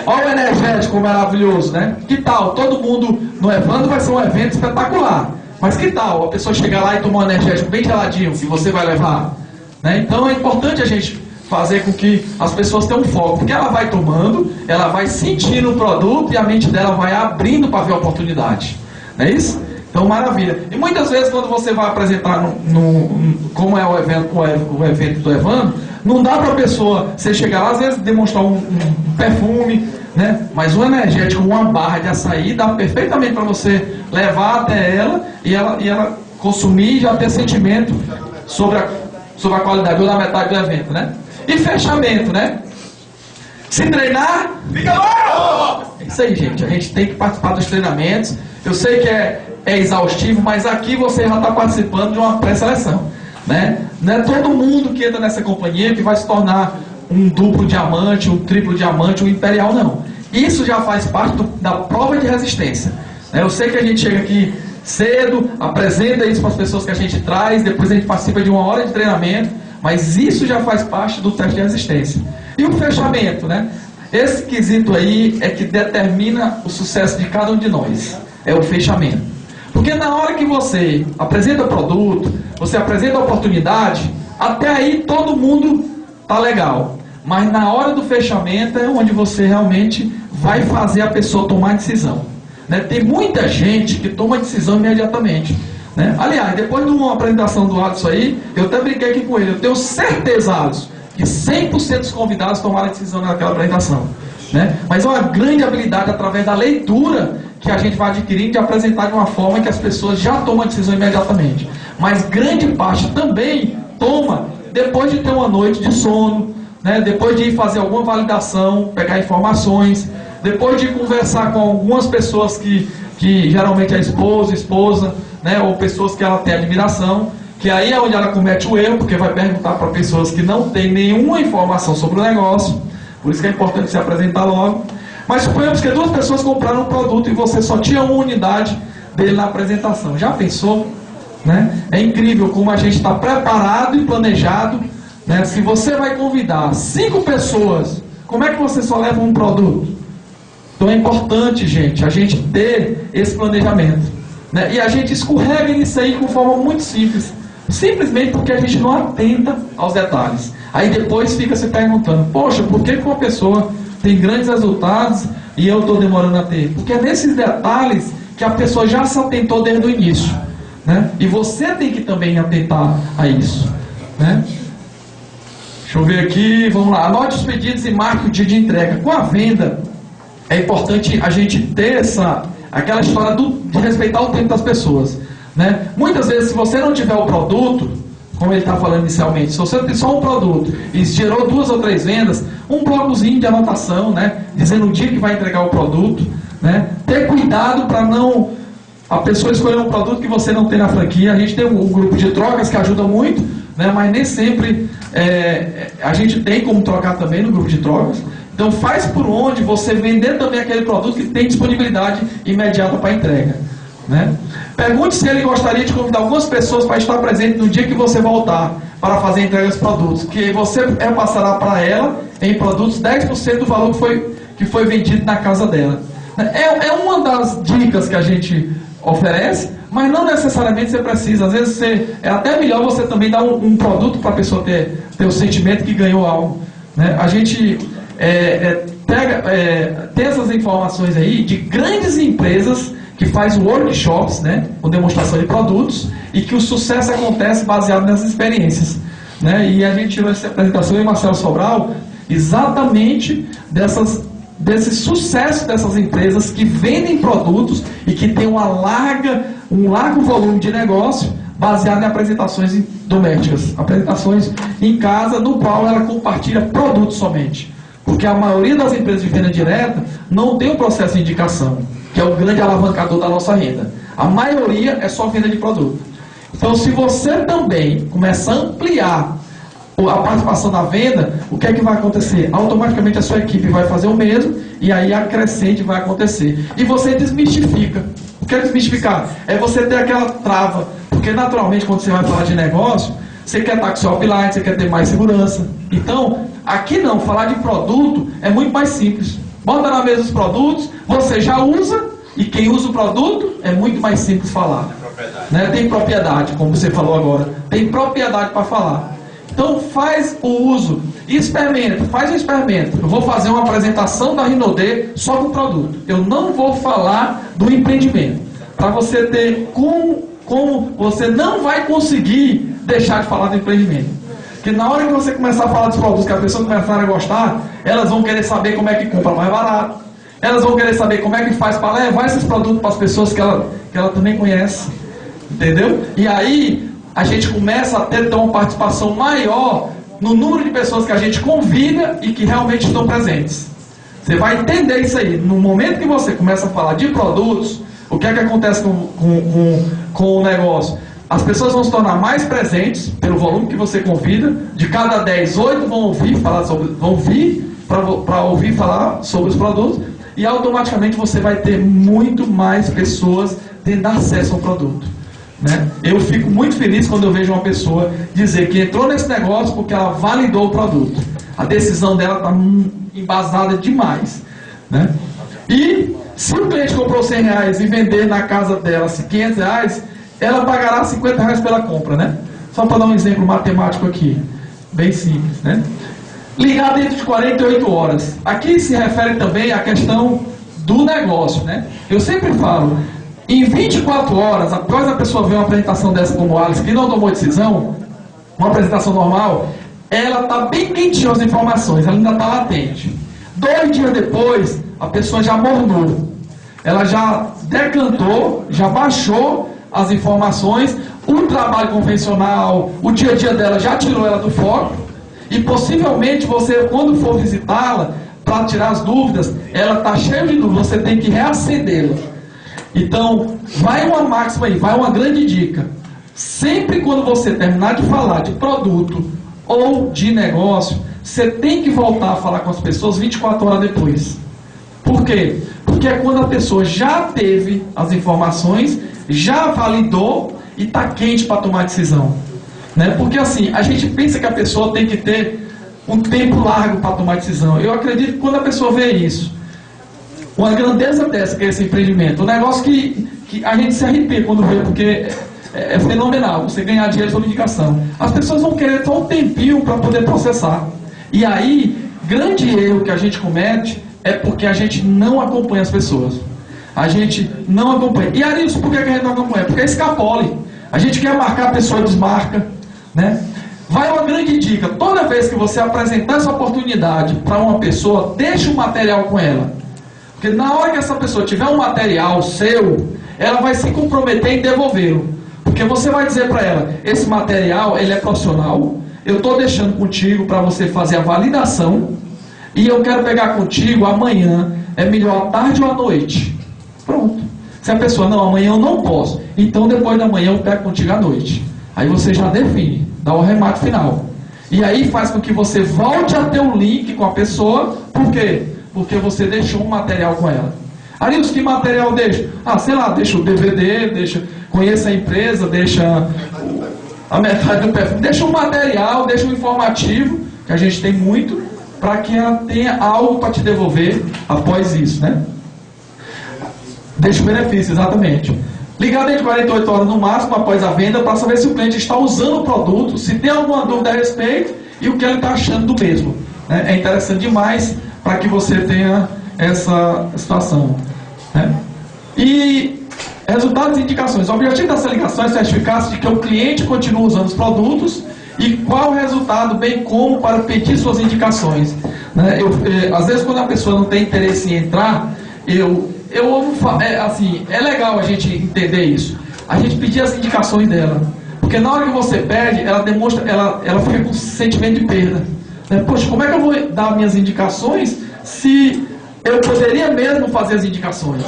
Olha o energético maravilhoso, né? Que tal? Todo mundo no Evandro vai ser um evento espetacular. Mas que tal a pessoa chegar lá e tomar um energético bem geladinho que você vai levar, né? Então é importante a gente fazer com que as pessoas tenham foco, porque ela vai tomando, ela vai sentindo o produto e a mente dela vai abrindo para ver a oportunidade, não é isso? Então maravilha. E muitas vezes quando você vai apresentar como é o evento do Evandro, não dá para a pessoa, você chegar lá, às vezes demonstrar um perfume, né? Mas o energético, uma barra de açaí, dá perfeitamente para você levar até ela e ela consumir e já ter sentimento sobre a qualidade ou da metade do evento, né? E fechamento, né? Se treinar, fica bom! É isso aí, gente. A gente tem que participar dos treinamentos. Eu sei que é exaustivo, mas aqui você já está participando de uma pré-seleção, né? Não é todo mundo que entra nessa companhia que vai se tornar um duplo diamante, um triplo diamante, um imperial, não. Isso já faz parte da prova de resistência, né? Eu sei que a gente chega aqui cedo, apresenta isso para as pessoas que a gente traz, depois a gente participa de uma hora de treinamento, mas isso já faz parte do teste de resistência. E o fechamento, né? Esse quesito aí é que determina o sucesso de cada um de nós, é o fechamento. Porque na hora que você apresenta o produto, você apresenta a oportunidade, até aí todo mundo tá legal. Mas na hora do fechamento é onde você realmente vai fazer a pessoa tomar decisão, né? Tem muita gente que toma decisão imediatamente, né? Aliás, depois de uma apresentação do Adson aí, eu até brinquei aqui com ele, eu tenho certeza, Adson, que 100% dos convidados tomaram a decisão naquela apresentação, né? Mas é uma grande habilidade através da leitura que a gente vai adquirindo de apresentar de uma forma que as pessoas já tomam a decisão imediatamente. Mas grande parte também toma depois de ter uma noite de sono, né, depois de ir fazer alguma validação, pegar informações, depois de conversar com algumas pessoas que geralmente é esposa, né, ou pessoas que ela tem admiração, que aí é onde ela comete o erro, porque vai perguntar para pessoas que não têm nenhuma informação sobre o negócio. Por isso que é importante se apresentar logo. Mas suponhamos que 2 pessoas compraram um produto e você só tinha uma unidade dele na apresentação. Já pensou? Né? É incrível como a gente está preparado e planejado, né? Se você vai convidar 5 pessoas, como é que você só leva um produto? Então é importante, gente, a gente ter esse planejamento, né? E a gente escorrega nisso aí com forma muito simples, simplesmente porque a gente não atenta aos detalhes. Aí depois fica se perguntando, poxa, por que uma pessoa tem grandes resultados e eu estou demorando a ter? Porque é nesses detalhes que a pessoa já se atentou desde o início, né? E você tem que também atentar a isso, né? Deixa eu ver aqui, vamos lá. Anote os pedidos e marque o dia de entrega. Com a venda, é importante a gente ter aquela história de respeitar o tempo das pessoas, né? Muitas vezes, se você não tiver o produto, como ele está falando inicialmente, se você tem só um produto e gerou 2 ou 3 vendas, um blocozinho de anotação, né, dizendo o dia que vai entregar o produto, né? Ter cuidado para não a pessoa escolher um produto que você não tem na franquia. A gente tem um grupo de trocas que ajuda muito, né, mas nem sempre a gente tem como trocar também no grupo de trocas. Então faz por onde você vender também aquele produto que tem disponibilidade imediata para entrega, né? Pergunte se ele gostaria de convidar algumas pessoas para estar presente no dia que você voltar para fazer a entrega dos produtos, que você passará para ela em produtos 10% do valor que foi vendido na casa dela. É uma das dicas que a gente oferece, mas não necessariamente você precisa. Às vezes é até melhor você também dar um produto para a pessoa ter o sentimento que ganhou algo, né? A gente tem essas informações aí de grandes empresas que faz workshops, né, com demonstração de produtos, e que o sucesso acontece baseado nessas experiências, né? E a gente tirou essa apresentação em Marcelo Sobral exatamente desse sucesso dessas empresas que vendem produtos e que tem um largo volume de negócio baseado em apresentações domésticas, apresentações em casa, no qual ela compartilha produtos somente. Porque a maioria das empresas de venda direta não tem o processo de indicação, que é o grande alavancador da nossa renda. A maioria é só venda de produto. Então, se você também começar a ampliar a participação na venda, o que é que vai acontecer? Automaticamente a sua equipe vai fazer o mesmo, e aí a crescente vai acontecer. E você desmistifica. O que é desmistificar? É você ter aquela trava. Porque naturalmente, quando você vai falar de negócio, você quer estar com seu upline, você quer ter mais segurança. Então, aqui não, falar de produto é muito mais simples. Bota na mesa os produtos, você já usa, e quem usa o produto é muito mais simples falar. Né? Tem propriedade, como você falou agora. Tem propriedade para falar. Então faz o uso e experimenta, faz um experimento. Eu vou fazer uma apresentação da Rinode só com o produto. Eu não vou falar do empreendimento. Para você ter como você não vai conseguir deixar de falar do empreendimento. Porque na hora que você começar a falar dos produtos que a pessoa começar a gostar, elas vão querer saber como é que compra mais barato. Elas vão querer saber como é que faz para levar esses produtos para as pessoas que ela também conhece. Entendeu? E aí a gente começa a ter uma participação maior no número de pessoas que a gente convida e que realmente estão presentes. Você vai entender isso aí. No momento que você começa a falar de produtos, o que é que acontece com o negócio? As pessoas vão se tornar mais presentes pelo volume que você convida. De cada 10, 8 vão ouvir falar para ouvir falar sobre os produtos. E automaticamente você vai ter muito mais pessoas tendo acesso ao produto, né? Eu fico muito feliz quando eu vejo uma pessoa dizer que entrou nesse negócio porque ela validou o produto. A decisão dela está embasada demais, né? E se o cliente comprou R$100 e vender na casa dela R$500, ela pagará R$50 pela compra, né? Só para dar um exemplo matemático aqui, bem simples, né? Ligar dentro de 48 horas. Aqui se refere também à questão do negócio, né? Eu sempre falo, em 24 horas, após a pessoa ver uma apresentação dessa como o Alex, que não tomou decisão, uma apresentação normal, ela está bem quentinha as informações, ela ainda está latente. 2 dias depois, a pessoa já mornou. Ela já decantou, já baixou as informações, o trabalho convencional, o dia a dia dela já tirou ela do foco, E possivelmente você, quando for visitá-la, para tirar as dúvidas, ela está cheia de dúvidas, você tem que reacendê-la. Então, vai uma máxima aí, vai uma grande dica. Sempre quando você terminar de falar de produto ou de negócio, você tem que voltar a falar com as pessoas 24 horas depois. Por quê? Porque é quando a pessoa já teve as informações, já validou e está quente para tomar decisão. Né? Porque assim, a gente pensa que a pessoa tem que ter um tempo largo para tomar decisão. Eu acredito que quando a pessoa vê isso, uma grandeza dessa, que é esse empreendimento, um negócio que a gente se arrepia quando vê, porque é fenomenal, você ganhar dinheiro sob indicação. As pessoas vão querer só um tempinho para poder processar. E aí, grande erro que a gente comete é porque a gente não acompanha as pessoas. A gente não acompanha. E Arilson, por que a gente não acompanha? Porque é escapole. A gente quer marcar, a pessoa desmarca, né? Vai uma grande dica. Toda vez que você apresentar essa oportunidade para uma pessoa, deixe um material com ela. Porque na hora que essa pessoa tiver um material seu, ela vai se comprometer em devolvê-lo. Porque você vai dizer para ela, esse material, ele é profissional, eu estou deixando contigo para você fazer a validação, e eu quero pegar contigo amanhã, é melhor à tarde ou à noite. Pronto. Se a pessoa, não, amanhã eu não posso, então depois da manhã eu pego contigo à noite. Aí você já define, dá o remate final. E aí faz com que você volte a ter um link com a pessoa, por quê? Porque você deixou um material com ela. Arilson, que material deixa? Sei lá, deixa o DVD, conheça a empresa, deixa a metade do perfume, deixa um material, deixa um informativo, que a gente tem muito, para que ela tenha algo para te devolver após isso, né? Deixa o benefício, exatamente. Ligar dentro de 48 horas no máximo após a venda, para saber se o cliente está usando o produto, se tem alguma dúvida a respeito e o que ele está achando do mesmo. Né? É interessante demais para que você tenha essa situação. Né? E resultados e indicações. O objetivo dessa ligação é certificar-se de que o cliente continua usando os produtos e qual o resultado, bem como para pedir suas indicações. Né? Às vezes, quando a pessoa não tem interesse em entrar, é legal a gente entender isso. A gente pedir as indicações dela. Porque na hora que você pede, ela demonstra, ela fica com sentimento de perda. Né? Poxa, como é que eu vou dar minhas indicações se eu poderia mesmo fazer as indicações?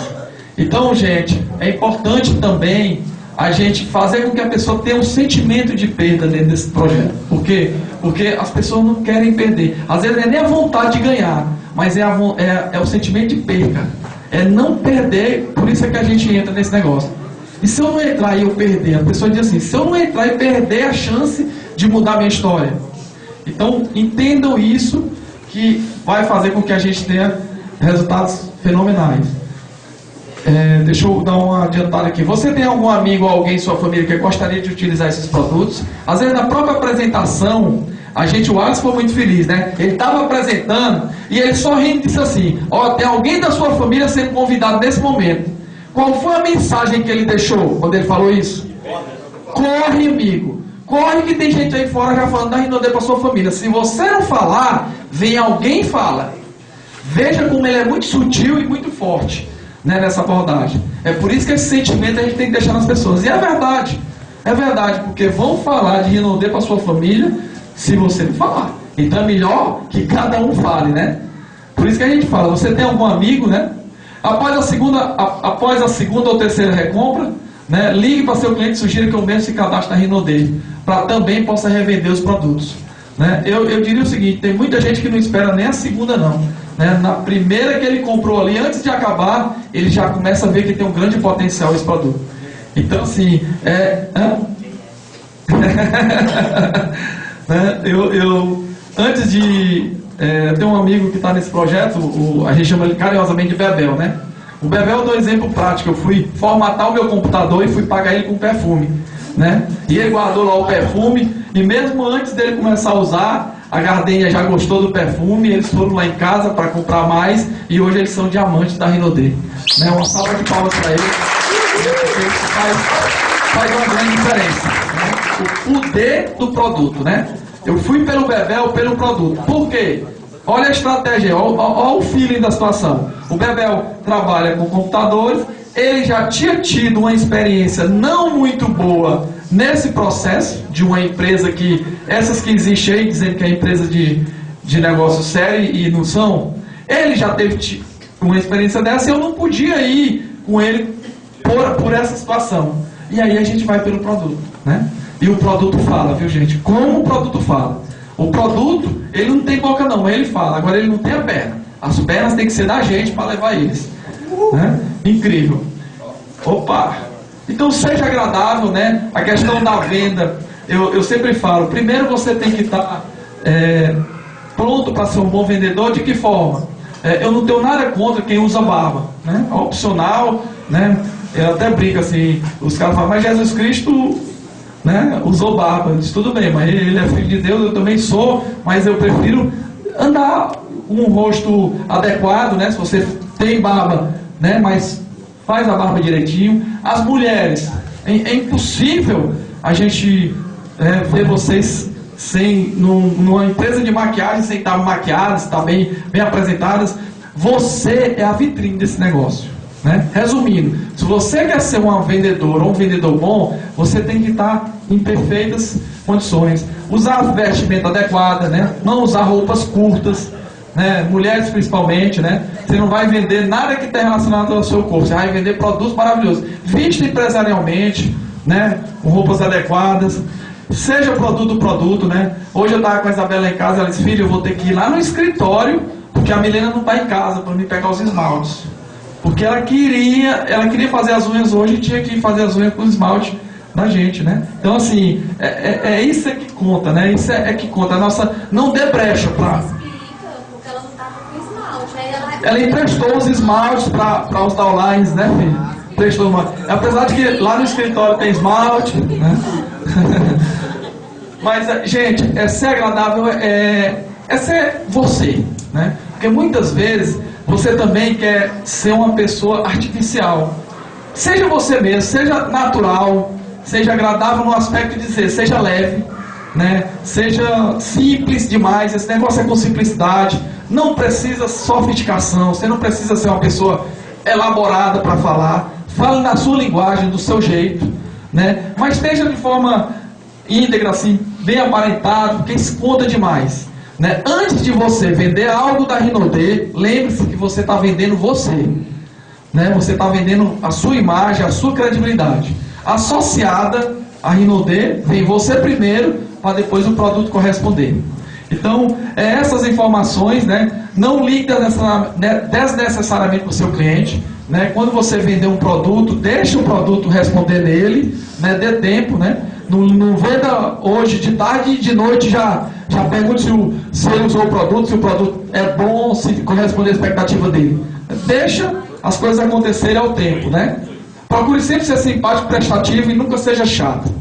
Então, gente, é importante também a gente fazer com que a pessoa tenha um sentimento de perda dentro desse projeto. Por quê? Porque as pessoas não querem perder. Às vezes não é nem a vontade de ganhar, mas é o sentimento de perca. É não perder, por isso é que a gente entra nesse negócio. E se eu não entrar e eu perder? A pessoa diz assim, se eu não entrar e perder a chance de mudar a minha história. Então, entendam isso, que vai fazer com que a gente tenha resultados fenomenais. Deixa eu dar uma adiantada aqui. Você tem algum amigo ou alguém em sua família que gostaria de utilizar esses produtos? Às vezes na própria apresentação, o Alisson foi muito feliz, né? Ele estava apresentando e ele só rindo e disse assim, tem alguém da sua família sendo convidado nesse momento. Qual foi a mensagem que ele deixou quando ele falou isso? Corre, amigo. Corre, que tem gente aí fora já falando da Rinode para sua família. Se você não falar, vem alguém e fala. Veja como ele é muito sutil e muito forte, né, nessa abordagem. É por isso que esse sentimento a gente tem que deixar nas pessoas. E é verdade, porque vão falar de Rinode para sua família se você não falar. Então é melhor que cada um fale, né? Por isso que a gente fala, você tem algum amigo, né? Após a segunda ou terceira recompra, né, ligue para seu cliente e sugira que o mesmo se cadastre na Rinode, para também possa revender os produtos. Né? Eu diria o seguinte, tem muita gente que não espera nem a segunda não. Né? Na primeira que ele comprou ali, antes de acabar, ele já começa a ver que tem um grande potencial esse produto. Então assim, antes de... tem um amigo que está nesse projeto, a gente chama ele carinhosamente de Bebel, né? O Bebel eu dou um exemplo prático. Eu fui formatar o meu computador e fui pagar ele com perfume, né? E ele guardou lá o perfume, e mesmo antes dele começar a usar, a Gardenia já gostou do perfume, eles foram lá em casa para comprar mais, e hoje eles são diamantes da Rinode. Né? Uma salva de palmas para eles, porque isso faz uma grande diferença. Né? O poder do produto, né? Eu fui pelo Bebel, pelo produto. Por quê? Olha a estratégia, olha o feeling da situação. O Bebel trabalha com computadores, ele já tinha tido uma experiência não muito boa nesse processo de uma empresa que, essas que existem aí, dizendo que é empresa de negócio sério e não são, ele já teve uma experiência dessa e eu não podia ir com ele por essa situação. E aí a gente vai pelo produto, né? E o produto fala, viu gente? Como o produto fala? O produto, ele não tem boca não, ele fala. Agora ele não tem a perna. As pernas têm que ser da gente para levar eles, né? Incrível. Opa! Então seja agradável, né? A questão da venda, eu sempre falo, primeiro você tem que estar pronto para ser um bom vendedor. De que forma? Eu não tenho nada contra quem usa barba, né? É opcional, né? Eu até brinco assim, os caras falam, mas Jesus Cristo, né, usou barba. Eu disse, tudo bem, mas ele é filho de Deus, eu também sou, mas eu prefiro andar com um rosto adequado, né? Se você tem barba, né, mas faz a barba direitinho. As mulheres, é impossível a gente ver vocês numa empresa de maquiagem sem estar maquiadas, estar bem apresentadas. Você é a vitrine desse negócio, né? Resumindo, se você quer ser uma vendedora ou um vendedor bom, você tem que estar em perfeitas condições. Usar a vestimenta adequada, né? Não usar roupas curtas, né? Mulheres principalmente, né? Você não vai vender nada que esteja relacionado ao seu corpo, você vai vender produtos maravilhosos. Vista empresarialmente, né? Com roupas adequadas. Seja produto, né? Hoje eu estava com a Isabela em casa, ela disse, filho, eu vou ter que ir lá no escritório, porque a Milena não está em casa, para me pegar os esmaltes. Porque ela queria fazer as unhas hoje e tinha que fazer as unhas com esmalte da gente, né? Então assim, isso que conta, né? Isso é que conta. A nossa, não dê brecha para... Porque ela não estava com esmalte, né? Ela emprestou os esmaltes para os downlines, né, filho? Emprestou uma... Apesar de que lá no escritório tem esmalte, né? Mas, gente, ser agradável é ser você, né? Porque muitas vezes você também quer ser uma pessoa artificial. Seja você mesmo, seja natural, seja agradável no aspecto de dizer, seja leve, né? Seja simples demais. Esse negócio é com simplicidade. Não precisa sofisticação, você não precisa ser uma pessoa elaborada para falar. Fale na sua linguagem, do seu jeito, né? Mas esteja de forma íntegra, assim, bem aparentado, porque isso conta demais, né? Antes de você vender algo da Rinode, lembre-se que você está vendendo você, né? Você está vendendo a sua imagem, a sua credibilidade. Associada à Rinode, vem você primeiro, para depois o produto corresponder. Então, essas informações, né? Não ligue desnecessariamente para o seu cliente, né? Quando você vender um produto, deixe o produto responder nele, né? Dê tempo, né? Não venda hoje de tarde e de noite já pergunte se ele usou o produto, se o produto é bom, se corresponde à expectativa dele. Deixa as coisas acontecerem ao tempo, né? Procure sempre ser simpático, prestativo e nunca seja chato,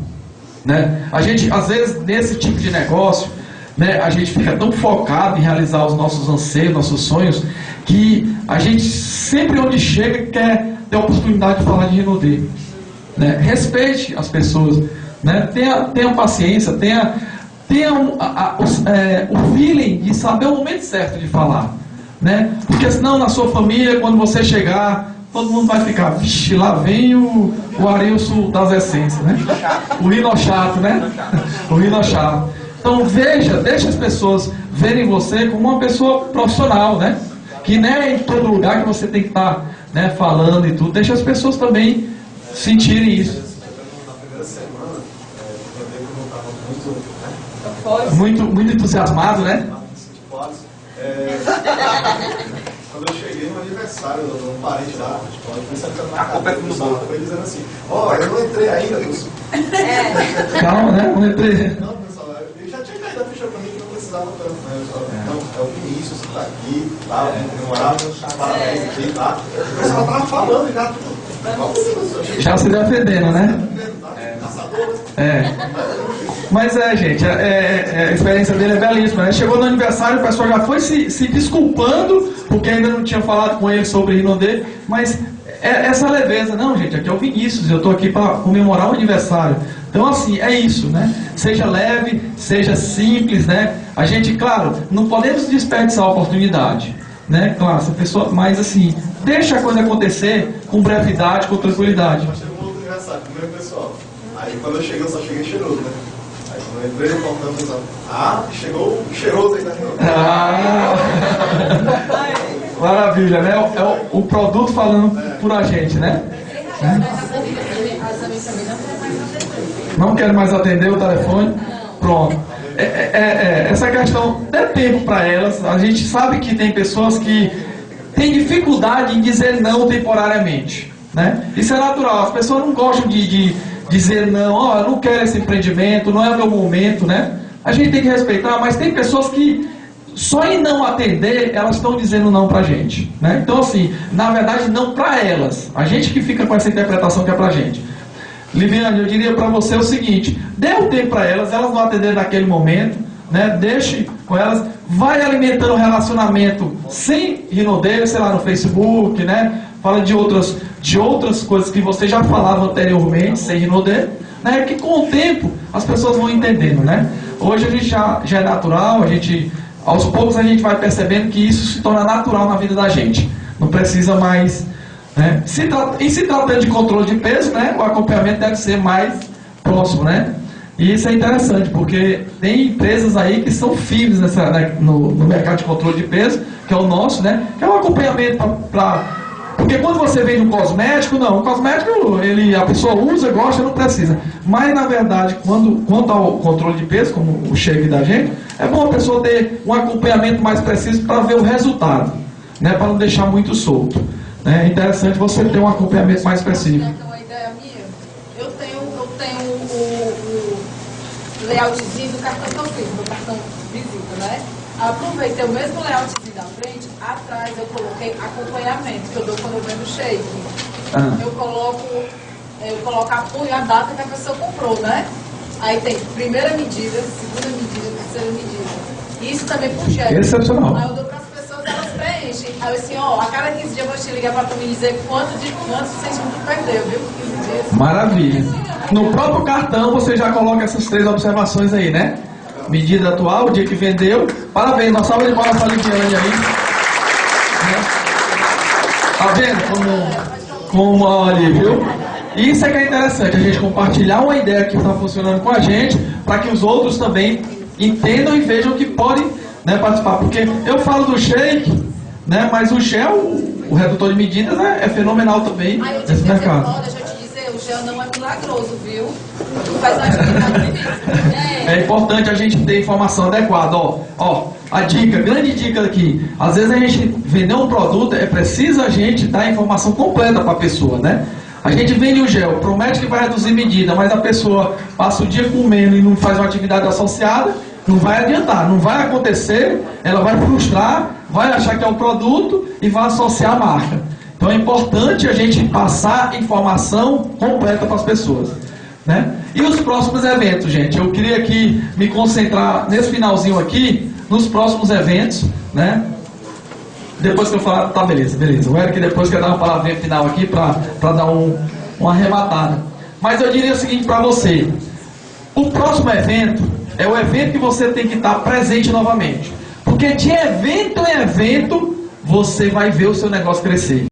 né? A gente, às vezes, nesse tipo de negócio, né, a gente fica tão focado em realizar os nossos anseios, nossos sonhos, que a gente sempre onde chega quer ter a oportunidade de falar de Rinode, né? Respeite as pessoas, né? Tenha paciência, tenha o feeling de saber o momento certo de falar, né? Porque senão na sua família, quando você chegar, todo mundo vai ficar, vixe, lá vem o Arilson das essências, né? O Rino chato, né? O Rino chato. Então deixa as pessoas verem você como uma pessoa profissional, né? Que não é em todo lugar que você tem que estar, né, falando e tudo. Deixa as pessoas também sentirem isso. Na primeira semana, eu estava Muito entusiasmado, né? Quando eu cheguei no aniversário de um parente lá, eu fui sentando na cabeça do salão, foi dizendo assim, eu não entrei ainda, Calma, né? Não entrei. Não, pessoal, eu já tinha caído a ficha pra mim que não precisava tanto, né? Então, é o Vinícius que tá aqui, tá? Eu morava nos parabéns aqui, tá? O pessoal tava falando já, Já se defendendo, né? Mas gente, a experiência dele é belíssima, né? Chegou no aniversário, o pessoal já foi se desculpando, porque ainda não tinha falado com ele sobre Rinode, mas essa leveza, não, gente, aqui é o Vinícius, eu estou aqui para comemorar o aniversário. Então, assim, é isso, né? Seja leve, seja simples, né? A gente, claro, não podemos desperdiçar a oportunidade, né? Claro, essa pessoa, mas assim, deixa a coisa acontecer com brevidade, com tranquilidade. Chegou um outro aniversário, primeiro pessoal. Aí quando eu cheguei, eu só cheguei cheiroso, né? Aí quando eu entrei no portão, eu pensava, chegou cheiroso ainda. Maravilha, né? É o produto falando por a gente, né? Não quero mais atender o telefone? Pronto. Essa questão, dê tempo para elas. A gente sabe que tem pessoas que têm dificuldade em dizer não temporariamente, né? Isso é natural. As pessoas não gostam de dizer não, eu não quero esse empreendimento, não é o meu momento, né? A gente tem que respeitar, mas tem pessoas que só em não atender, elas estão dizendo não pra gente, né? Então assim, na verdade não pra elas. A gente que fica com essa interpretação que é pra gente. Liviane, eu diria para você o seguinte: dê um tempo para elas vão atender naquele momento, né? Deixe com elas, vai alimentando o relacionamento sem rinodeio, sei lá, no Facebook, né? Fala de outras coisas que você já falava anteriormente, sem rinodeio, né? Que com o tempo as pessoas vão entendendo, né? Hoje a gente já é natural, aos poucos a gente vai percebendo que isso se torna natural na vida da gente. Não precisa mais... Né? E se tratando de controle de peso, né, o acompanhamento deve ser mais próximo, né? E isso é interessante, porque tem empresas aí que são firmes no mercado de controle de peso, que é o nosso, né? Que é um acompanhamento porque quando você vende um cosmético, o cosmético a pessoa usa, gosta, não precisa. Mas na verdade, quanto ao controle de peso, como o shake da gente, é bom a pessoa ter um acompanhamento mais preciso para ver o resultado, né? Para não deixar muito solto. É interessante você ter um acompanhamento mais específico. Então, uma ideia minha, eu tenho o layoutzinho do cartão que eu fiz, do cartão visita, né? Aproveitei o mesmo layoutzinho da frente, atrás eu coloquei acompanhamento, que eu dou quando eu vendo shake. Eu coloco a data que a pessoa comprou, né? Aí tem primeira medida, segunda medida, terceira medida. Isso também por gel. Excepcional. Aí eu dou para as pessoas, elas preenchem. Aí assim, a cada 15 dias eu vou te ligar para me dizer quantos centímetros perdeu, viu? 15 dias. Maravilha. No próprio cartão você já coloca essas 3 observações aí, né? Medida atual, o dia que vendeu. Parabéns, uma salva de palmas para a Lidiane aí. Tá vendo como ali, viu? Isso é que é interessante, a gente compartilhar uma ideia que está funcionando com a gente, para que os outros também entendam e vejam que podem, né, participar. Porque eu falo do shake, né, mas o gel, o redutor de medidas, é fenomenal também nesse mercado. Deixa eu te dizer, o gel não é milagroso, viu? Faz uma atividade. É importante a gente ter informação adequada. A grande dica aqui, às vezes a gente vender um produto, é preciso a gente dar a informação completa para a pessoa, né? A gente vende o gel, promete que vai reduzir medida, mas a pessoa passa o dia comendo e não faz uma atividade associada, não vai adiantar, não vai acontecer, ela vai frustrar, vai achar que é um produto e vai associar a marca. Então é importante a gente passar informação completa para as pessoas, né? E os próximos eventos, gente, eu queria aqui me concentrar nesse finalzinho aqui, nos próximos eventos, né? Depois que eu falar, tá, beleza. O Eric depois quer dar uma palavrinha final aqui para dar uma arrematada. Mas eu diria o seguinte para você: o próximo evento é o evento que você tem que estar presente novamente. Porque de evento em evento, você vai ver o seu negócio crescer.